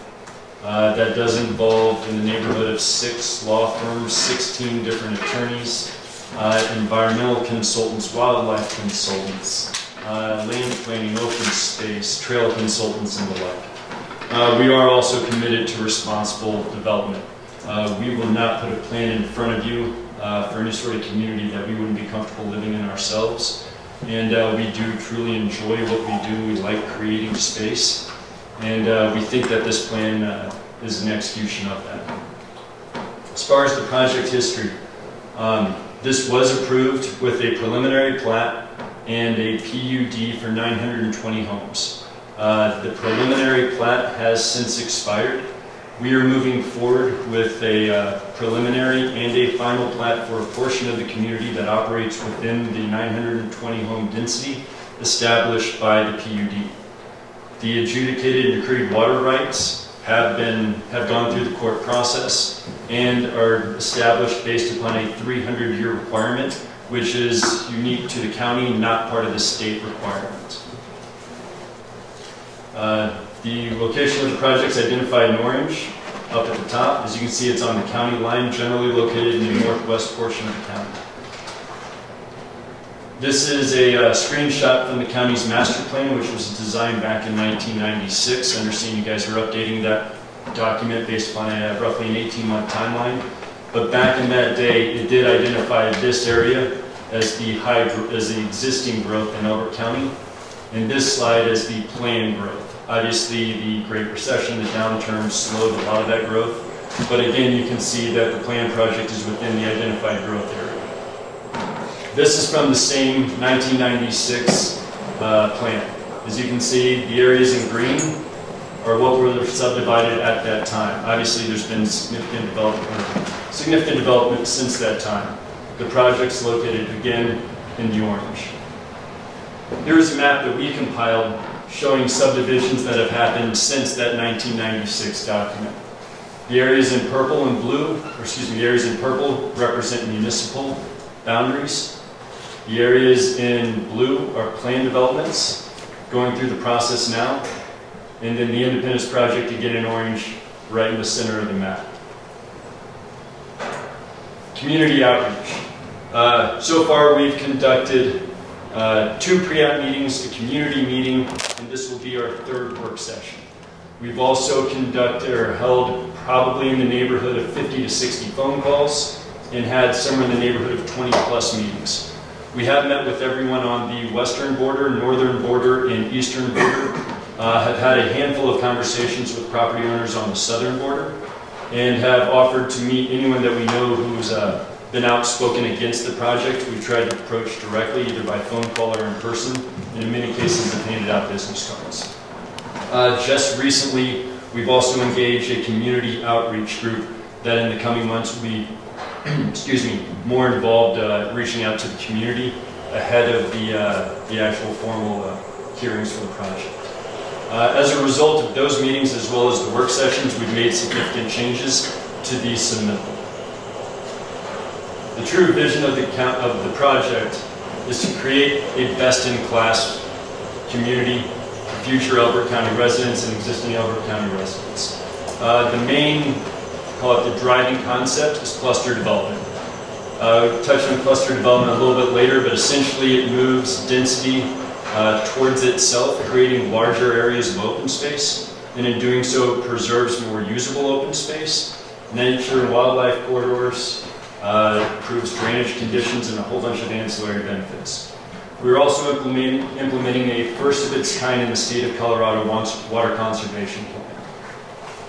That does involve in the neighborhood of 6 law firms, 16 different attorneys, environmental consultants, wildlife consultants, land planning, open space, trail consultants, and the like. We are also committed to responsible development. We will not put a plan in front of you for any sort of community that we wouldn't be comfortable living in ourselves. And we do truly enjoy what we do. We like creating space. And we think that this plan is an execution of that. As far as the project history, this was approved with a preliminary plat and a PUD for 920 homes. The preliminary plat has since expired. We are moving forward with a preliminary and a final plat for a portion of the community that operates within the 920 home density established by the PUD. The adjudicated and decreed water rights have gone through the court process and are established based upon a 300-year requirement, which is unique to the county, not part of the state requirement. The location of the project is identified in orange up at the top. As you can see, it's on the county line, generally located in the northwest portion of the county. This is a screenshot from the county's master plan, which was designed back in 1996. I understand you guys are updating that document based upon roughly an 18-month timeline. But back in that day, it did identify this area as the existing growth in Elbert County, and this slide as the planned growth. Obviously, the Great Recession, the downturn, slowed a lot of that growth. But again, you can see that the planned project is within the identified growth area. This is from the same 1996 plan. As you can see, the areas in green are what were subdivided at that time. Obviously, there's been significant development since that time. The project's located again in the orange. Here's a map that we compiled showing subdivisions that have happened since that 1996 document. The areas in purple and blue, the areas in purple represent municipal boundaries. The areas in blue are planned developments going through the process now. And then the Independence Project, again in orange, right in the center of the map. Community outreach. So far we've conducted 2 pre-app meetings, a community meeting, and this will be our 3rd work session. We've also conducted or held probably in the neighborhood of 50 to 60 phone calls and had somewhere in the neighborhood of 20 plus meetings. We have met with everyone on the western border, northern border, and eastern border. Have had a handful of conversations with property owners on the southern border and have offered to meet anyone that we know who's been outspoken against the project. We've tried to approach directly, either by phone call or in person, and in many cases have handed out business cards. Just recently, we've also engaged a community outreach group that in the coming months will be more involved reaching out to the community ahead of the actual formal hearings for the project. As a result of those meetings as well as the work sessions, we've made significant changes to the submittal. The true vision of the project is to create a best-in-class community for future Elbert County residents and existing Elbert County residents. The main, call it the driving concept, is cluster development. We'll touch on cluster development a little bit later, but essentially it moves density towards itself, creating larger areas of open space, and in doing so preserves more usable open space, nature and wildlife corridors, improves drainage conditions, and a whole bunch of ancillary benefits. We're also implementing a first of its kind in the state of Colorado water conservation plan.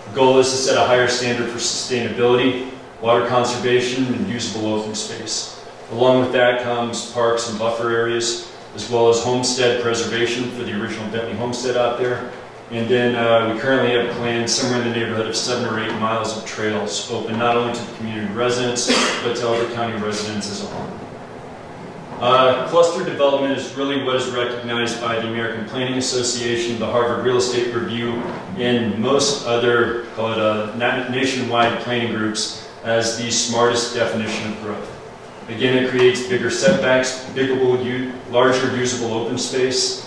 The goal is to set a higher standard for sustainability, water conservation, and usable open space. Along with that comes parks and buffer areas, as well as homestead preservation for the original Bentley homestead out there. And then we currently have planned somewhere in the neighborhood of 7 or 8 miles of trails open not only to the community residents, but to Elbert County residents as a whole. Cluster development is really what is recognized by the American Planning Association, the Harvard Real Estate Review, and most other, call it nationwide planning groups, as the smartest definition of growth. Again, it creates bigger setbacks, larger usable open space,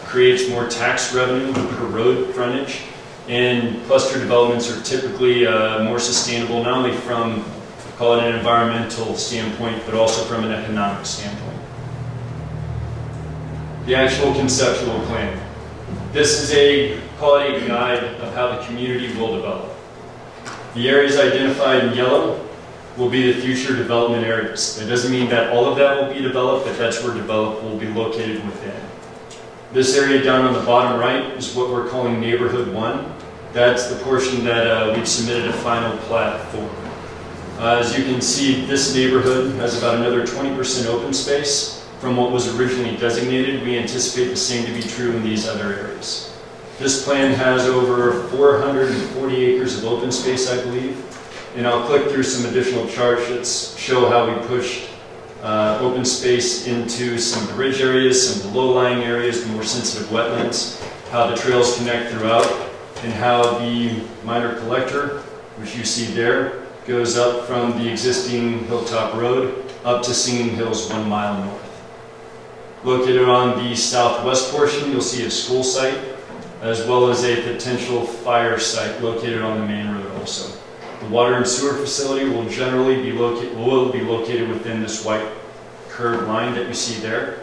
creates more tax revenue per road frontage, and cluster developments are typically more sustainable, not only from, call it an environmental standpoint, but also from an economic standpoint. The actual conceptual plan. This is a, call it a guide of how the community will develop. The areas identified in yellow will be the future development areas. That doesn't mean that all of that will be developed, but that's where develop will be located within. This area down on the bottom right is what we're calling Neighborhood 1. That's the portion that we've submitted a final plat for. As you can see, this neighborhood has about another 20% open space from what was originally designated. We anticipate the same to be true in these other areas. This plan has over 440 acres of open space, I believe. And I'll click through some additional charts that show how we pushed open space into some of the ridge areas, some of the low-lying areas, the more sensitive wetlands, how the trails connect throughout, and how the minor collector, which you see there, goes up from the existing Hilltop Road up to Singing Hills 1 mile north. Located on the southwest portion, you'll see a school site, as well as a potential fire site located on the main road also. The water and sewer facility will generally be located within this white curved line that you see there.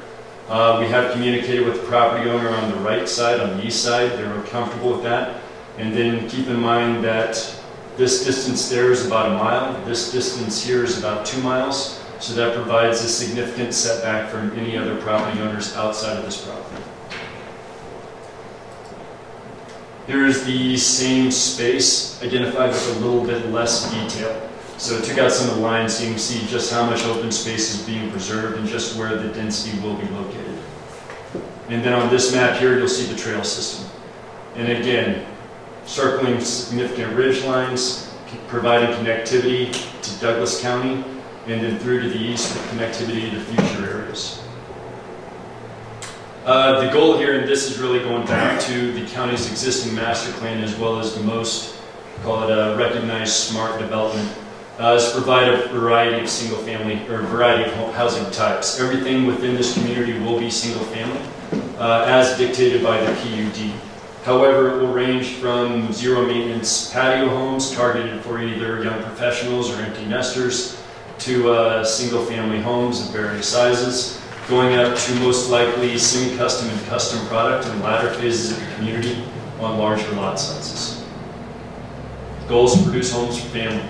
We have communicated with the property owner on the right side, on the east side. They were comfortable with that. And then keep in mind that this distance there is about 1 mile. This distance here is about 2 miles. So that provides a significant setback from any other property owners outside of this property. Here is the same space, identified with a little bit less detail. So I took out some of the lines so you can see just how much open space is being preserved and just where the density will be located. And then on this map here, you'll see the trail system. And again, circling significant ridge lines, providing connectivity to Douglas County, and then through to the east with connectivity to future areas. The goal here, and this is really going back to the county's existing master plan as well as the most, call it a recognized smart development, is provide a variety of single family or variety of housing types. Everything within this community will be single family as dictated by the PUD. However, it will range from zero maintenance patio homes targeted for either young professionals or empty nesters to single family homes of various sizes, going up to most likely semi-custom and custom product in latter phases of the community on larger lot sizes. Goals to produce homes for family.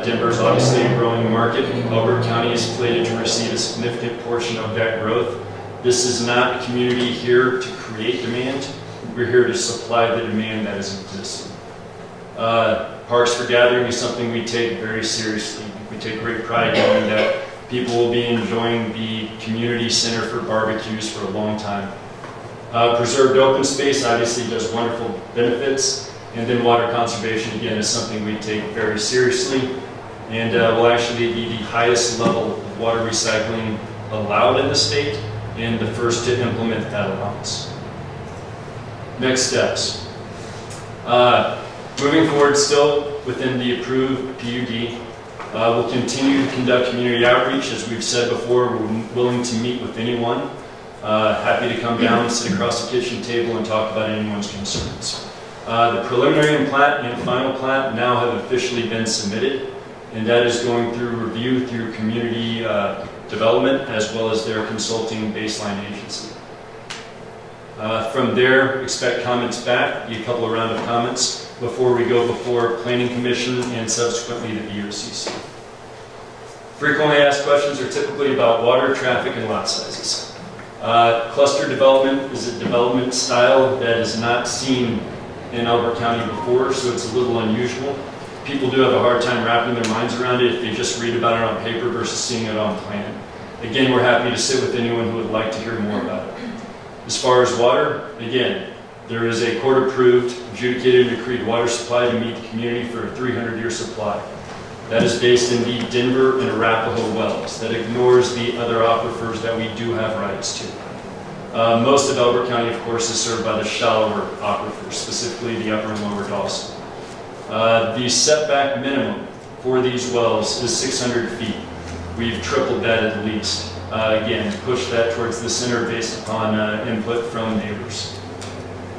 Denver is obviously a growing market. Elbert County is slated to receive a significant portion of that growth. This is not a community here to create demand. We're here to supply the demand that is existing. Parks for gathering is something we take very seriously. We take great pride in that people will be enjoying the community center for barbecues for a long time. Preserved open space obviously does wonderful benefits. And then water conservation, again, is something we take very seriously. And will actually be the highest level of water recycling allowed in the state and the first to implement that allowance. Next steps. Moving forward still within the approved PUD, we'll continue to conduct community outreach. As we've said before, we're willing to meet with anyone. Happy to come down, sit across the kitchen table, and talk about anyone's concerns. The preliminary plat and final plat now have officially been submitted, and that is going through review through community development as well as their consulting baseline agency. From there, expect comments back, a couple of round of comments before we go before Planning Commission and subsequently the BOCC. Frequently asked questions are typically about water, traffic, and lot sizes. Cluster development is a development style that is not seen in Elbert County before, so it's a little unusual. People do have a hard time wrapping their minds around it if they just read about it on paper versus seeing it on plan. Again, we're happy to sit with anyone who would like to hear more about it. As far as water, again, there is a court-approved, adjudicated and decreed water supply to meet the community for a 300-year supply. That is based in the Denver and Arapahoe wells. That ignores the other aquifers that we do have rights to. Most of Elbert County, of course, is served by the shallower aquifers, specifically the upper and lower Dawson. The setback minimum for these wells is 600 feet. We've tripled that at least. Again, push that towards the center based upon input from neighbors.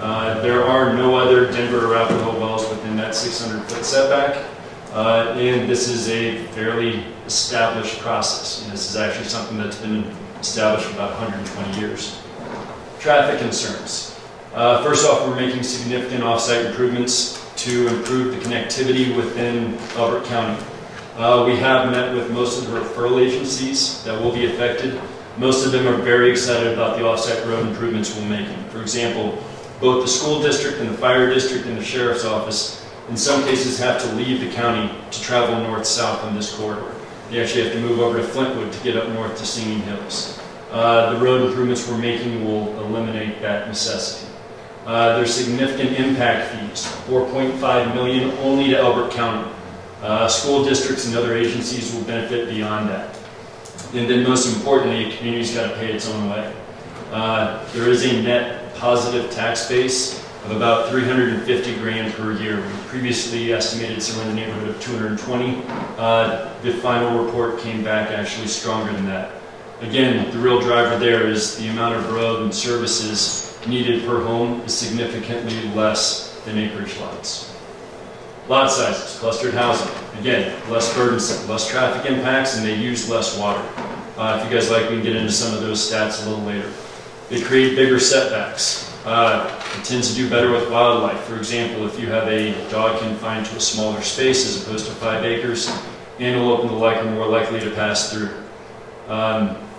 There are no other Denver or Arapahoe wells within that 600-foot setback, and this is a fairly established process. And this is actually something that's been established for about 120 years. Traffic concerns. First off, we're making significant off-site improvements to improve the connectivity within Elbert County. We have met with most of the referral agencies that will be affected. Most of them are very excited about the off-site road improvements we're making. For example, Both the school district and the fire district and the sheriff's office, in some cases, have to leave the county to travel north-south on this corridor. They actually have to move over to Flintwood to get up north to Singing Hills. The road improvements we're making will eliminate that necessity. There's significant impact fees, $4.5 million only to Elbert County. School districts and other agencies will benefit beyond that. And then most importantly, the community's got to pay its own way. There is a net positive tax base of about $350 grand per year. We previously estimated somewhere in the neighborhood of 220. The final report came back actually stronger than that. Again, the real driver there is the amount of road and services needed per home is significantly less than acreage lots. Lot sizes, clustered housing, again, less burdensome, less traffic impacts, and they use less water. If you guys like, we can get into some of those stats a little later. They create bigger setbacks. It tends to do better with wildlife. For example, if you have a dog confined to a smaller space as opposed to 5 acres, antelope and the like are more likely to pass through.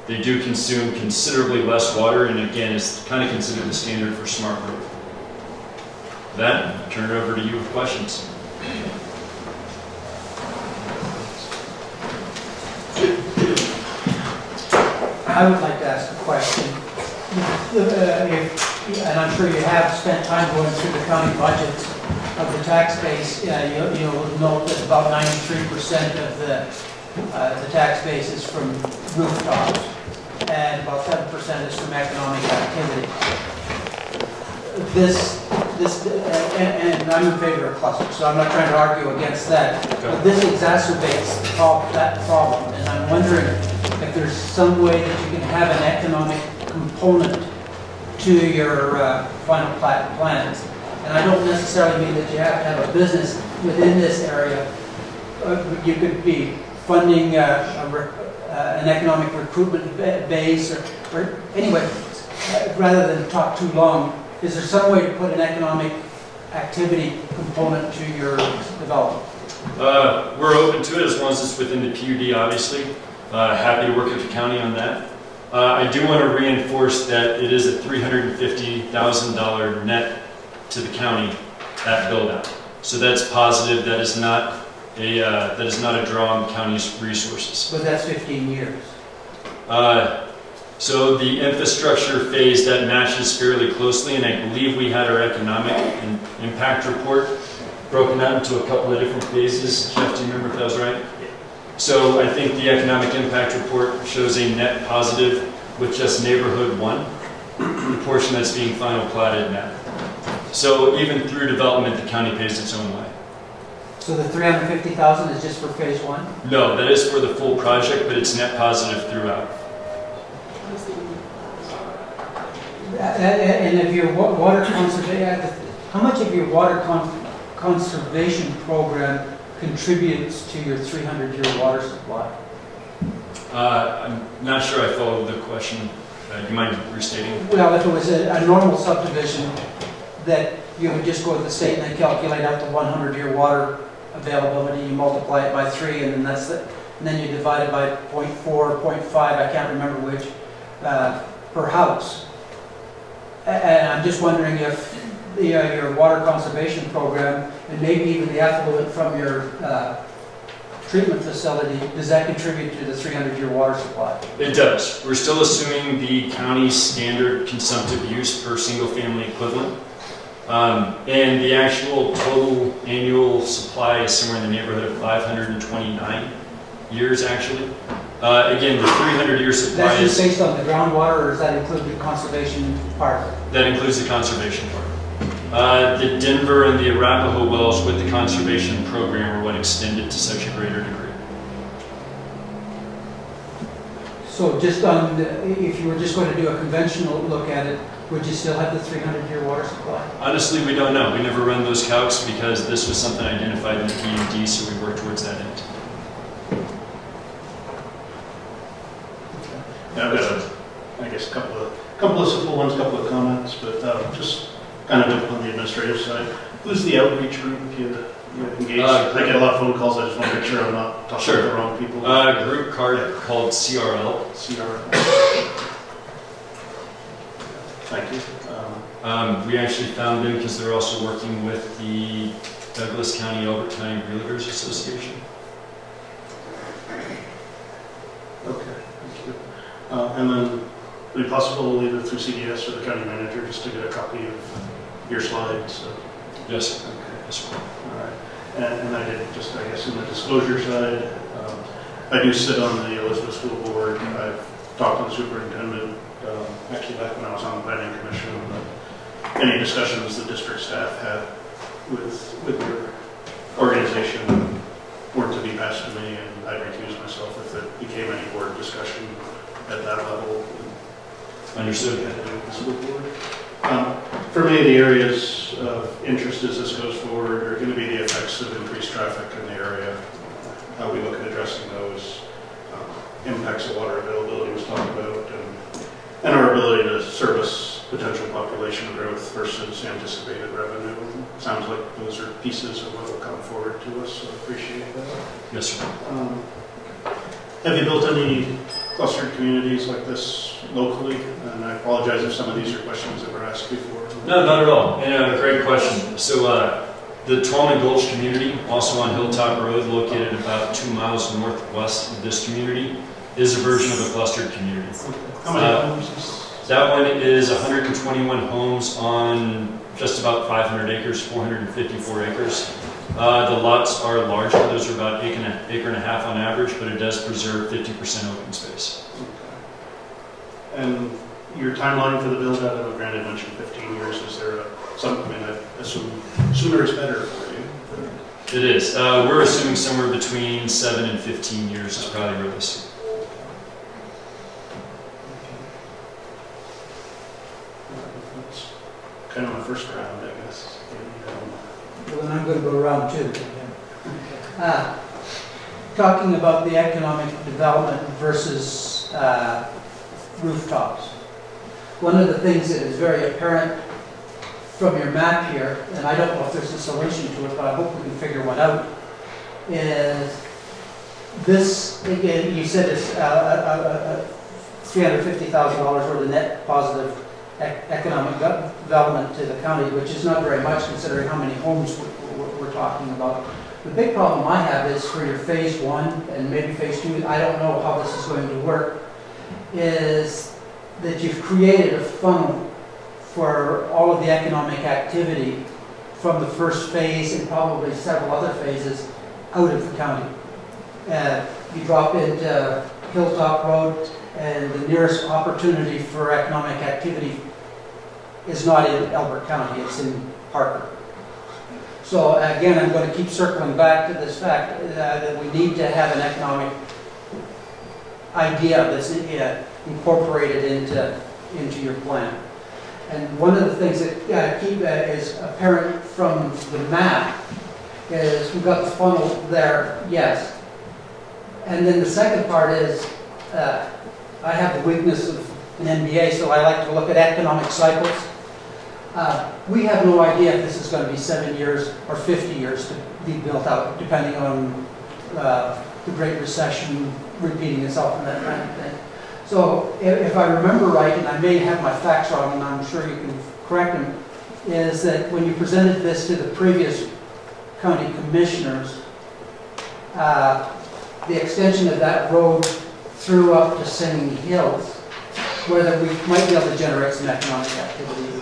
They do consume considerably less water, and again, is kind of considered the standard for smart growth. With that, I'll turn it over to you with questions. I would like to ask a question. And I'm sure you have spent time going through the county budgets of the tax base. You'll note that about 93% of the tax base is from rooftops, and about 7% is from economic activity. And I'm in favor of clusters, so I'm not trying to argue against that. But this exacerbates that problem, and I'm wondering if there's some way that you can have an economic component to your final plat plans. And I don't necessarily mean that you have to have a business within this area. You could be funding an economic recruitment base, or anyway, rather than talk too long, is there some way to put an economic activity component to your development? We're open to it as long as it's within the PUD, obviously. Happy to work with the county on that. I do want to reinforce that it is a $350,000 net to the county at build-out. So that's positive. That is not a draw on the county's resources. But that's 15 years. So the infrastructure phase that matches fairly closely, and I believe we had our economic impact report broken out into a couple of different phases. Jeff, do you remember if that was right? So I think the economic impact report shows a net positive with just neighborhood 1, the portion that's being final platted now. So even through development, the county pays its own way. So the 350,000 is just for phase 1? No, that is for the full project, but it's net positive throughout. And if your water conservation, how much of your water conservation program contributes to your 300-year water supply? I'm not sure I followed the question. Do you mind restating? Well, if it was a normal subdivision, that you would just go to the state and they calculate out the 100-year water availability, you multiply it by 3, and then that's it. And then you divide it by 0.4, 0.5, I can't remember which, per house. And I'm just wondering if your water conservation program, and maybe even the effluent from your treatment facility, does that contribute to the 300-year water supply? It does. We're still assuming the county's standard consumptive use per single-family equivalent. And the actual total annual supply is somewhere in the neighborhood of 529 years, actually. Again, the 300-year supply That's just based on the groundwater, or does that include the conservation part? That includes the conservation part. The Denver and the Arapahoe wells with the conservation program are what extended to such a greater degree. So just on, if you were just going to do a conventional look at it, would you still have the 300-year water supply? Honestly, we don't know. We never run those calcs because this was something identified in the PUD, so we worked towards that end. Yeah, I've got, I guess, a couple of simple ones, a couple of comments, but just kind of on the administrative side. Who's the outreach group you engage? I get a lot of phone calls. I just want to make sure I'm not talking to the wrong people. Group card called CRL. CRL. Thank you. We actually found them because they're also working with the Douglas County, Elbert County Realtors Association. Okay, thank you. And then, would it be possible either through CDS or the county manager just to get a copy of your slides? Yes. Okay. Yes, sir. All right. And I did just, I guess, in the disclosure side, I do sit on the Elizabeth School Board. I've talked to the superintendent, actually back when I was on the planning commission, but any discussions the district staff had with your organization weren't to be passed to me, and I'd recuse myself if it became any board discussion at that level. Understood. We had to do with the school board. For me, the areas of interest as this goes forward are going to be the effects of increased traffic in the area, how we look at addressing those, impacts of water availability was talked about, and our ability to service potential population growth versus anticipated revenue. Sounds like those are pieces of what will come forward to us, so I appreciate that. Yes, sir. Have you built any clustered communities like this locally? And I apologize if some of these are questions that were asked before. No, not at all. And great question. So the Tallman Gulch community, also on Hilltop Road, located about 2 miles northwest of this community, is a version of a clustered community. How many homes? That one is 121 homes on just about 500 acres, 454 acres. The lots are larger. Those are about acre and a half on average, but it does preserve 50% open space. Okay. And your timeline for the build out, I know Granted mentioned 15 years. Is there something, I mean, I assume sooner is better for you? It is. We're assuming somewhere between 7 and 15 years is probably realistic. That's kind of my first round, I guess. Well, then I'm going to go around too. Talking about the economic development versus rooftops. One of the things that is very apparent from your map here, and I don't know if there's a solution to it, but I hope we can figure one out, is this, again, you said it's $350,000 worth of net positive economic development to the county, which is not very much considering how many homes we're talking about. The big problem I have is for your phase 1 and maybe phase 2, I don't know how this is going to work, is that you've created a funnel for all of the economic activity from the first phase and probably several other phases out of the county. You drop into Hilltop Road, and the nearest opportunity for economic activity is not in Elbert County, it's in Harper. So again, I'm going to keep circling back to this fact that we need to have an economic idea that's incorporated into your plan. And one of the things that is apparent from the map is we've got the funnel there, yes. And then the second part is I have the weakness of an MBA, so I like to look at economic cycles. We have no idea if this is going to be 7 years or 50 years to be built out, depending on the Great Recession repeating itself and that kind of thing. So if I remember right, and I may have my facts wrong, and I'm sure you can correct them, is that when you presented this to the previous county commissioners, the extension of that road through up to Singing Hills, whether we might be able to generate some economic activity,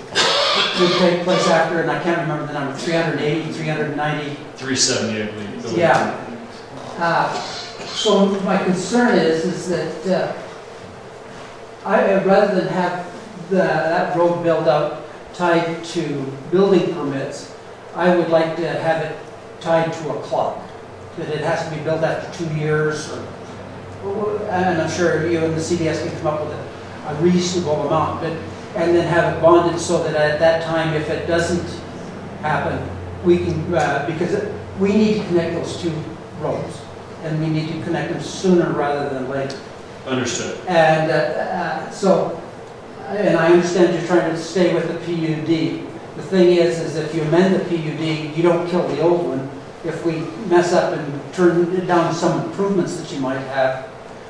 would take place after, and I can't remember the number, 380, 390? 370, I believe. Yeah. So my concern is that rather than have that road built out tied to building permits, I would like to have it tied to a clock, that it has to be built after 2 years, and I'm sure you and the CDS can come up with a reasonable amount, and then have it bonded so that at that time, if it doesn't happen, we can, because we need to connect those two roads, and we need to connect them sooner rather than later. Understood. And and I understand you're trying to stay with the PUD. The thing is if you amend the PUD, you don't kill the old one. If we mess up and turn down some improvements that you might have,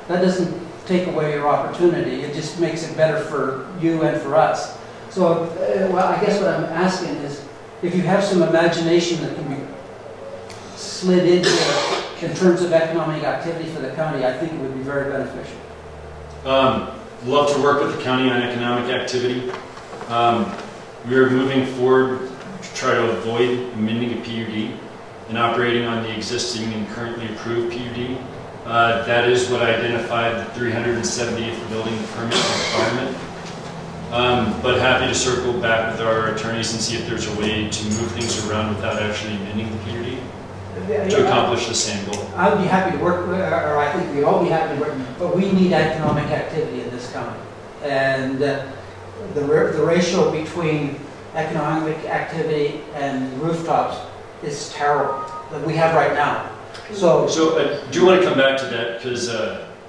that doesn't take away your opportunity. It just makes it better for you and for us. So, well, I guess what I'm asking is, if you have some imagination that can be slid into it in terms of economic activity for the county, I think it would be very beneficial. Love to work with the county on economic activity. We are moving forward to try to avoid amending a PUD and operating on the existing and currently approved PUD. That is what identified the 378th building permit requirement. But happy to circle back with our attorneys and see if there's a way to move things around without actually amending the PUD to accomplish the same goal. I would be happy to work with, or I think we'd all be happy to work, but we need economic activity in this county. And the ratio between economic activity and rooftops is terrible that we have right now. So I do want to come back to that because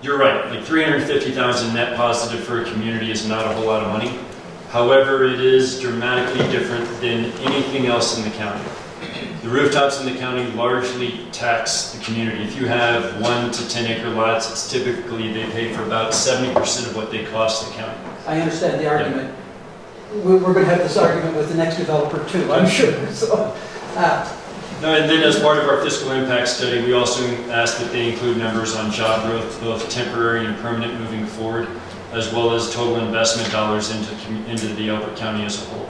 you're right, like 350,000 net positive for a community is not a whole lot of money. However, it is dramatically different than anything else in the county. The rooftops in the county largely tax the community. If you have 1 to 10 acre lots, it's typically they pay for about 70% of what they cost the county. I understand the argument. We're going to have this argument with the next developer too, I'm sure. So, no, and then as part of our fiscal impact study, we also asked that they include numbers on job growth, both temporary and permanent moving forward, as well as total investment dollars into the Elbert County as a whole.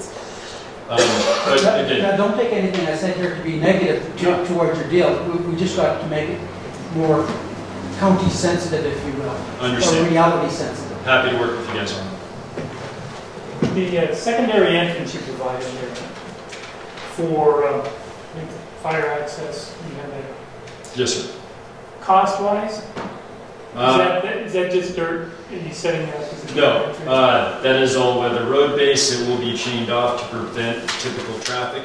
But again, now, don't take anything I said here to be negative towards your deal. We just got to make it more county sensitive, if you will. Understand. Or reality sensitive. Happy to work with you guys on that. The secondary entrance you provided there for fire access, you have that. Yes, sir. Cost-wise, is that just dirt? Are you setting that up as a No, entrance? that is all weather road base. It will be chained off to prevent typical traffic.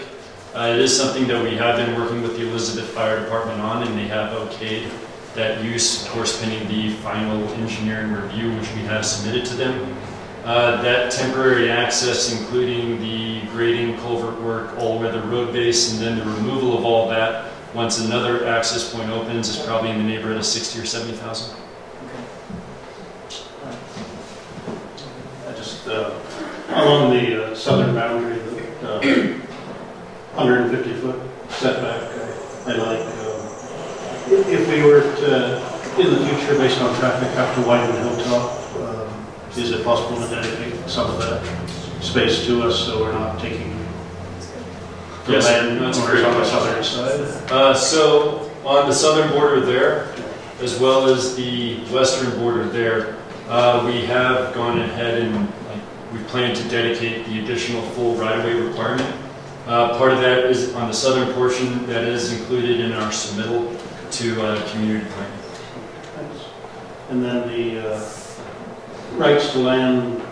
It is something that we have been working with the Elizabeth Fire Department on, and they have okayed that use, of course, pending the final engineering review, which we have submitted to them. That temporary access, including the grading, culvert work, all-weather road base, and then the removal of all that, once another access point opens, is probably in the neighborhood of 60 or 70,000. Along the southern boundary, the 150-foot setback, I like. If we were to, in the future, based on traffic, have to widen Hilltop, is it possible to dedicate some of that space to us so we're not taking the Yes, land that's owners great. on the southern side? So on the southern border there, as well as the western border there, we have gone ahead and we plan to dedicate the additional full right-of-way requirement. Part of that is on the southern portion that is included in our submittal to community planning. Thanks. And then the rights to land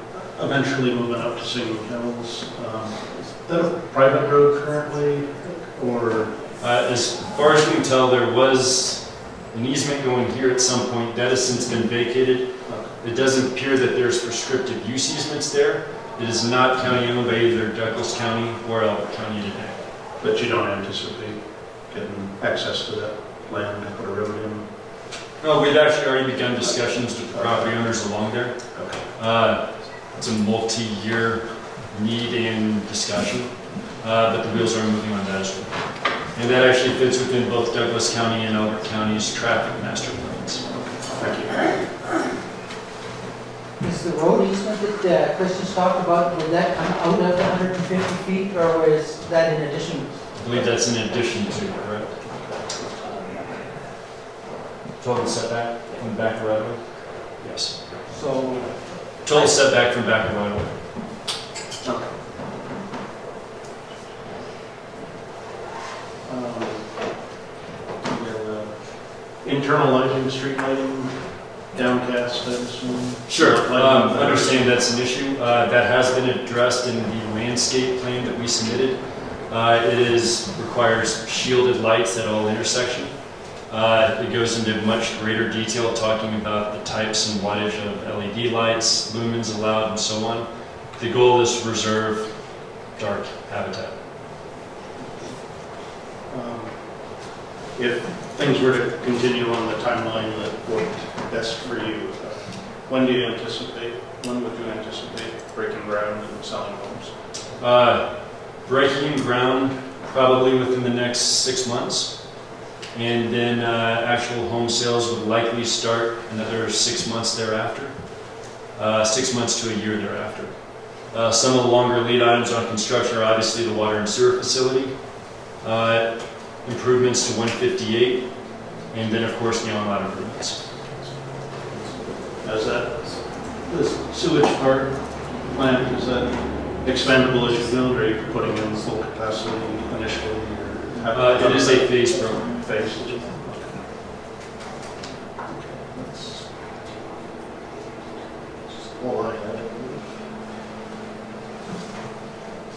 eventually moving up to Single Hills. Is that a private road currently, or? As far as we can tell, there was an easement going here at some point. That has since been vacated. It doesn't appear that there's prescriptive use easements there. It is not county owned by either Douglas County or Elbert County today. But you don't anticipate getting access to that land to put a road in? No, we've actually already begun discussions with the property owners along there. Okay. It's a multi-year need and discussion, but the wheels are moving on that as well. And that actually fits within both Douglas County and Elbert County's traffic master plans. Thank you. Is the road easement that Chris just talked about, would that come out of the 150 feet, or is that in addition? I believe that's in addition to, correct? Total setback from the back of right of way? Yes. So, Total setback from back of right of way. Okay. Internal lighting, street lighting, downcast, I assume? Sure. Lighting. Understand that's an issue. That has been addressed in the landscape plan that we submitted. It requires shielded lights at all intersections. It goes into much greater detail talking about the types and wattage of LED lights, lumens allowed, and so on. The goal is to reserve dark habitat. If things were to continue on the timeline that worked best for you, When would you anticipate breaking ground and selling homes? Breaking ground probably within the next 6 months. And then actual home sales would likely start another 6 months thereafter. 6 months to a year thereafter. Some of the longer lead items on construction are obviously the water and sewer facility, improvements to 158, and then of course the on-lot improvements. As that, the sewage part plant, is that expandable as you build, or are you putting in full capacity initially? Or It is a phase program. Phase.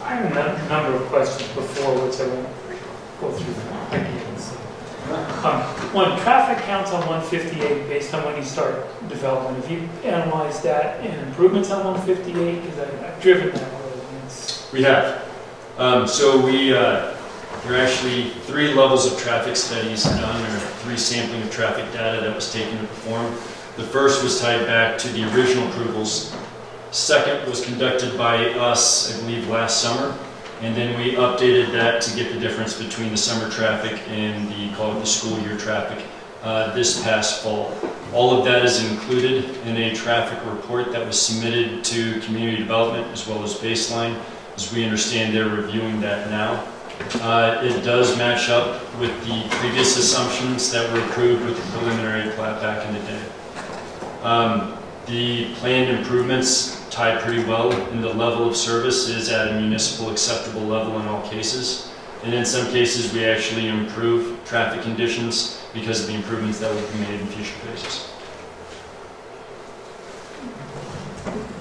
I have a number of questions before, which I won't go through again. One, traffic counts on 158 based on when you start development. Have you analyzed that and improvements on 158? Because I've driven that road. And We have. There are actually 3 levels of traffic studies done, or 3 sampling of traffic data that was taken to perform. The first was tied back to the original approvals. Second was conducted by us, I believe, last summer. And then we updated that to get the difference between the summer traffic and call it the school year traffic this past fall. All of that is included in a traffic report that was submitted to community development as well as baseline. As we understand, they're reviewing that now. It does match up with the previous assumptions that were approved with the preliminary plat back in the day. The planned improvements tie pretty well, and the level of service is at a municipal acceptable level in all cases. And in some cases, we actually improve traffic conditions because of the improvements that will be made in future phases.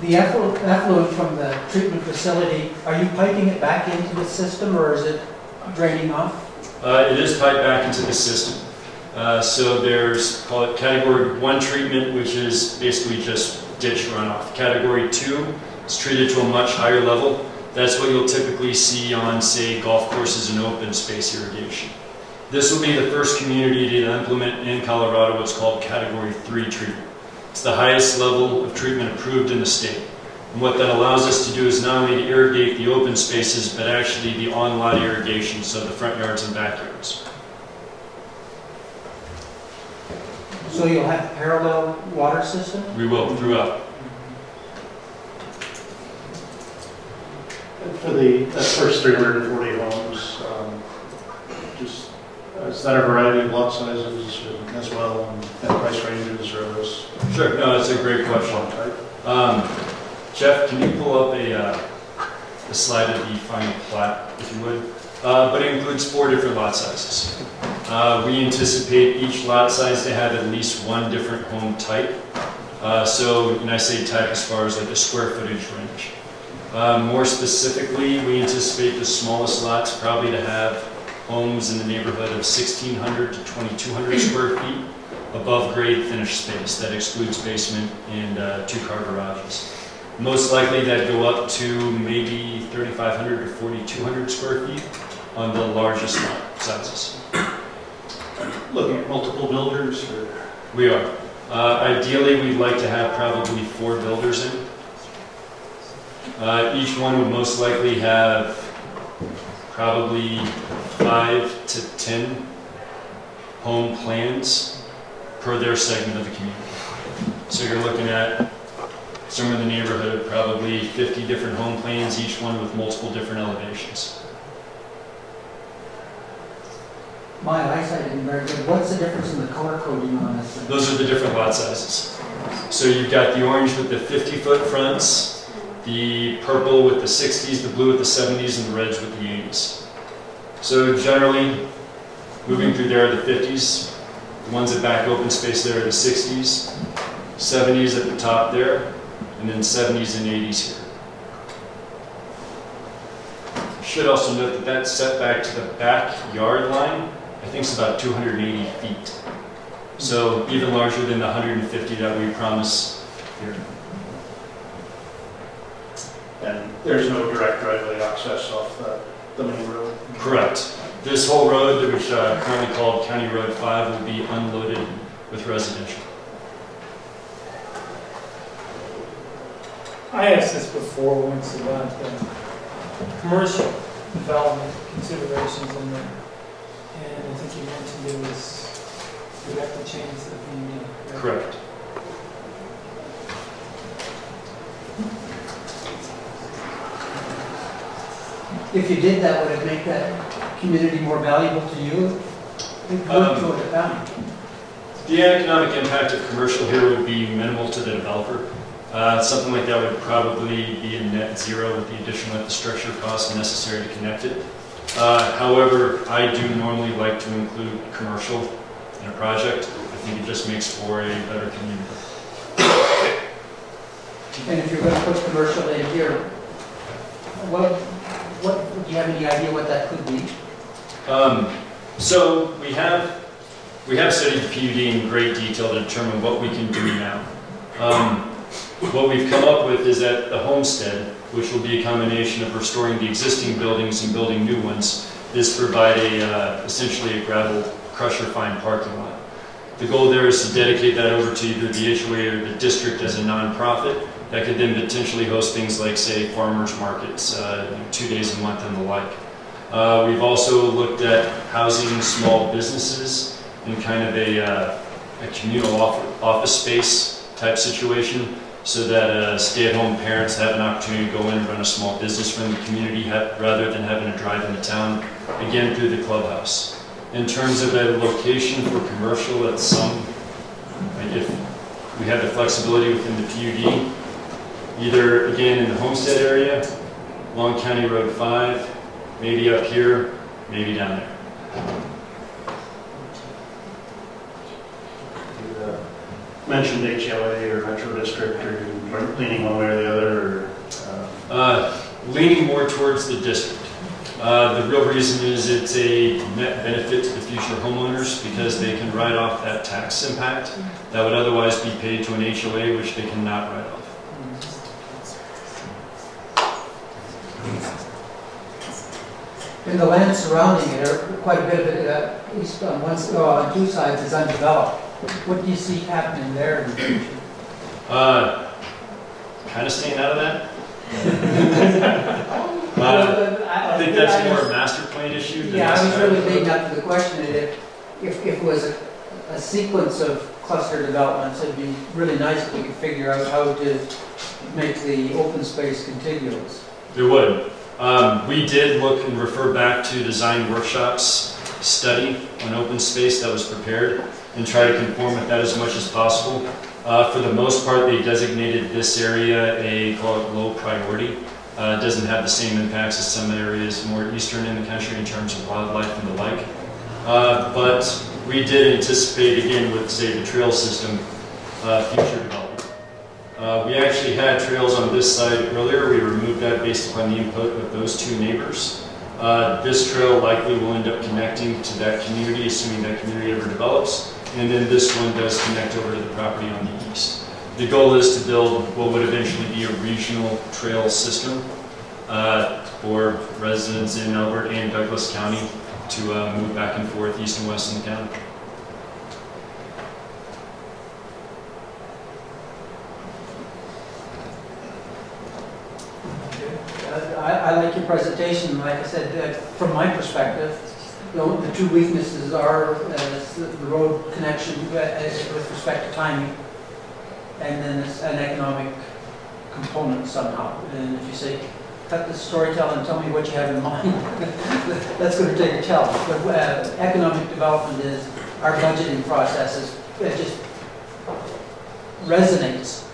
The effluent from the treatment facility, are you piping it back into the system, or is it draining off? It is piped back into the system. So there's, call it category 1 treatment, which is basically just ditch runoff. Category 2 is treated to a much higher level. That's what you'll typically see on, say, golf courses and open space irrigation. This will be the first community to implement in Colorado what's called Category 3 treatment. It's the highest level of treatment approved in the state. And what that allows us to do is not only to irrigate the open spaces, but actually the on-lot irrigation, so the front yards and backyards. So you'll have parallel water system? We will, throughout. For that first 340 homes, is that a variety of lot sizes as well, and price ranges, or those? Sure, no, that's a great question. Jeff, can you pull up a slide of the final plat, if you would? But it includes 4 different lot sizes. We anticipate each lot size to have at least 1 different home type. So, and I say type as far as like the square footage range. More specifically, we anticipate the smallest lots probably to have homes in the neighborhood of 1,600 to 2,200 square feet above grade finished space. That excludes basement and 2-car garages. Most likely that go up to maybe 3,500 to 4,200 square feet on the largest lot sizes. Looking at multiple builders? Or? We are. Ideally, we'd like to have probably 4 builders in. Each one would most likely have probably 5 to 10 home plans per their segment of the community. So you're looking at somewhere in the neighborhood of probably 50 different home plans, each one with multiple different elevations. My eyesight isn't very good. What's the difference in the color coding on this? Those are the different lot sizes. So you've got the orange with the 50-foot fronts, the purple with the 60s, the blue with the 70s, and the reds with the 80s. So generally, moving through there are the 50s, the ones that back open space there are the 60s, 70s at the top there, and then 70s and 80s here. Should also note that that setback to the backyard line, I think, is about 280 feet. So even larger than the 150 that we promise here. And there's no direct driveway access off the main road? Correct. This whole road, which currently called County Road 5, will be unloaded with residential. I asked this before once about commercial development considerations in there. And I think you mentioned it was, we have to change the PUD. Right? Correct. If you did that, would it make that community more valuable to you? It would to the county. The economic impact of commercial here would be minimal to the developer. Something like that would probably be a net zero with the additional infrastructure costs necessary to connect it. However, I do normally like to include commercial in a project. I think it just makes for a better community. And if you're going to put commercial in here, what do you have any idea what that could be? So we have studied the PUD in great detail to determine what we can do now. What we've come up with is that the homestead, which will be a combination of restoring the existing buildings and building new ones, is to provide essentially a gravel crusher fine parking lot. The goal there is to dedicate that over to either the HOA or the district as a nonprofit that could then potentially host things like, say, farmers markets, 2 days a month and the like. We've also looked at housing small businesses in kind of a communal office space type situation, so that stay-at-home parents have an opportunity to go in and run a small business from the community rather than having to drive into town, again through the clubhouse. In terms of a location for commercial, at some, like if we have the flexibility within the PUD, either again in the Homestead area, Long County Road 5, maybe up here, maybe down there. Mentioned HLA or Metro District, or leaning one way or the other? Or, leaning more towards the district. The real reason is it's a net benefit to the future homeowners because they can write off that tax impact that would otherwise be paid to an HOA, which they cannot write off. In the land surrounding it, quite a bit of it, east on two sides is undeveloped. What do you see happening there in the future? Kind of staying out of that. I think that's more a master plan issue. Yeah, I was really leading up to the question. If it was a sequence of cluster developments, it'd be really nice if we could figure out how to make the open space contiguous. It would. We did look and refer back to design workshops study on open space that was prepared and try to conform with that as much as possible. For the most part, they designated this area call it low priority. It doesn't have the same impacts as some areas more eastern in the country in terms of wildlife and the like. But we did anticipate, again, with, say, the trail system, future development. We actually had trails on this side earlier. We removed that based upon the input of those two neighbors. This trail likely will end up connecting to that community, assuming that community ever develops. And then this one does connect over to the property on the east. The goal is to build what would eventually be a regional trail system for residents in Elbert and Douglas County to move back and forth east and west in the county. I like your presentation. Like I said, from my perspective, the two weaknesses are the road connection with respect to timing, and then an economic component somehow. And if you say, cut the storytelling and tell me what you have in mind, that's going to take a challenge. But economic development is, our budgeting process it just resonates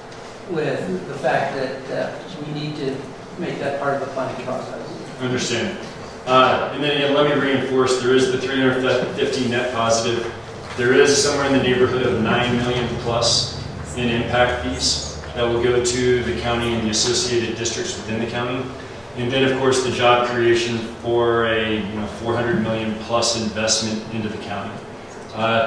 with the fact that we need to make that part of the planning process. I understand. And then again, let me reinforce, there is the 350 net positive. There is somewhere in the neighborhood of 9 million plus in impact fees that will go to the county and the associated districts within the county. And then of course the job creation for a 400 million plus investment into the county.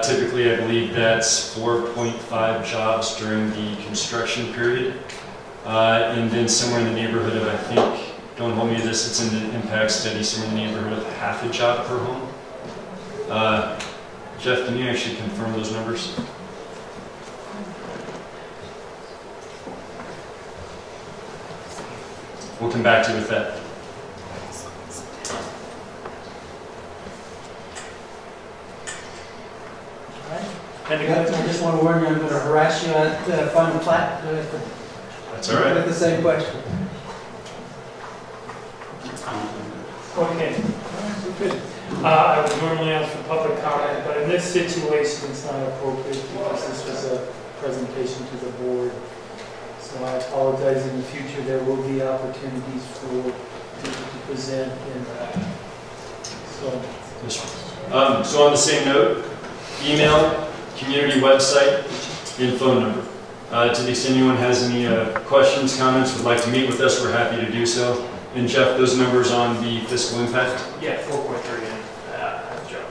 Typically I believe that's 4.5 jobs during the construction period. And then somewhere in the neighborhood of, I think, don't hold me to this, it's in the impact study, somewhere in the neighborhood of half a job per home. Jeff, can you actually confirm those numbers? we'll come back to you with that. And I just want to warn you, I'm going to harass you at final plat That's all right. with the same question. Okay, good. I would normally ask for public comment, but in this situation, it's not appropriate because this was a presentation to the board. So I apologize. In the future, there will be opportunities for people to present. So on the same note, email, community website, and phone number. To the extent anyone has any questions, comments, would like to meet with us, we're happy to do so. And Jeff, those numbers on the fiscal impact? Yeah, 4.3 and Joe.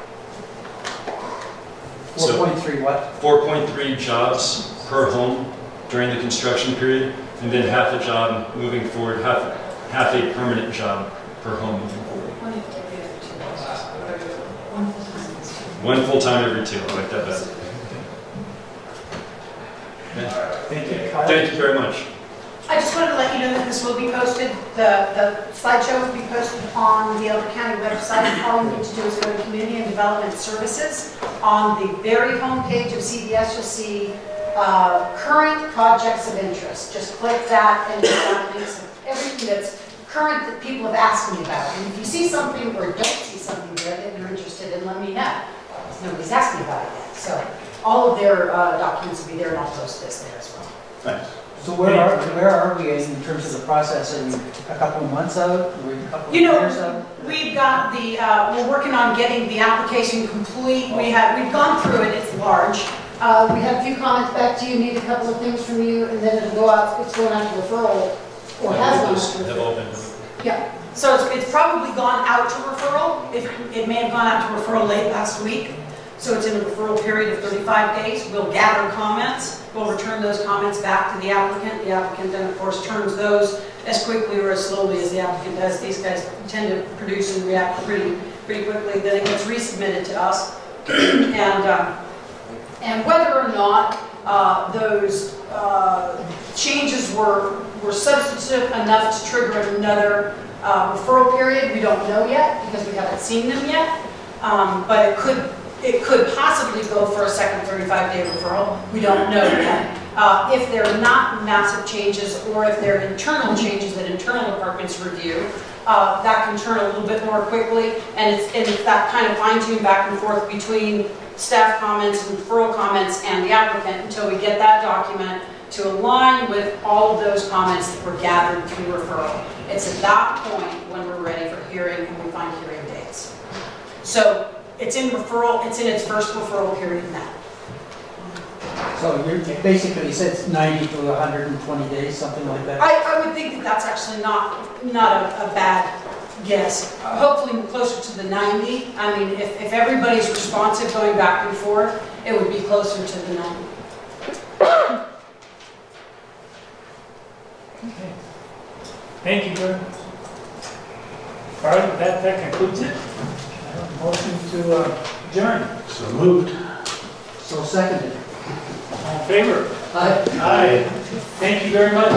4.3 what? 4.3 jobs per home during the construction period, and then half a job moving forward, half a permanent job per home moving forward. One full-time every two. I like that better. Thank you. Thank you very much. I just wanted to let you know that this will be posted, the slideshow will be posted on the Elbert County website. All you need to do is go to Community and Development Services. On the very home page of CDS, you'll see current projects of interest. Just click that and you'll have links of everything that's current that people have asked me about. And if you see something or don't see something there that you're interested in, let me know. Nobody's asked me about it yet. So all of their documents will be there, and I'll post this there as well. Thanks. So where are we in terms of the process? Are we a couple of months out? Are we a couple of You know, years out? we've got the, we're working on getting the application complete. We've gone through it, it's large. We had a few comments back to you, need a couple of things from you, and then it'll go out, it's going out to referral, or has gone out to Have all been. referral. Yeah, so it's probably gone out to referral. It may have gone out to referral late last week. So it's in a referral period of 35 days. We'll gather comments. We'll return those comments back to the applicant. The applicant then, of course, turns those as quickly or as slowly as the applicant does. These guys tend to produce and react pretty quickly. Then it gets resubmitted to us. And whether or not those changes were substantive enough to trigger another referral period, we don't know yet because we haven't seen them yet. But it could possibly go for a second 35-day referral. We don't know yet. If they're not massive changes or if they're internal changes that internal departments review, that can turn a little bit more quickly. And it's that kind of fine-tune back and forth between staff comments and referral comments and the applicant until we get that document to align with all of those comments that were gathered through referral. It's at that point when we're ready for hearing and we find hearing dates. So it's in referral, it's in its first referral period now. So you're basically, you said it's 90 to 120 days, something like that? I would think that that's actually not a bad guess. Hopefully closer to the 90. I mean, if everybody's responsive going back and forth, it would be closer to the 90. Okay. Thank you very much. All right, that concludes it. Motion to adjourn. So moved. So seconded. All in favor? Aye. Aye. Thank you very much.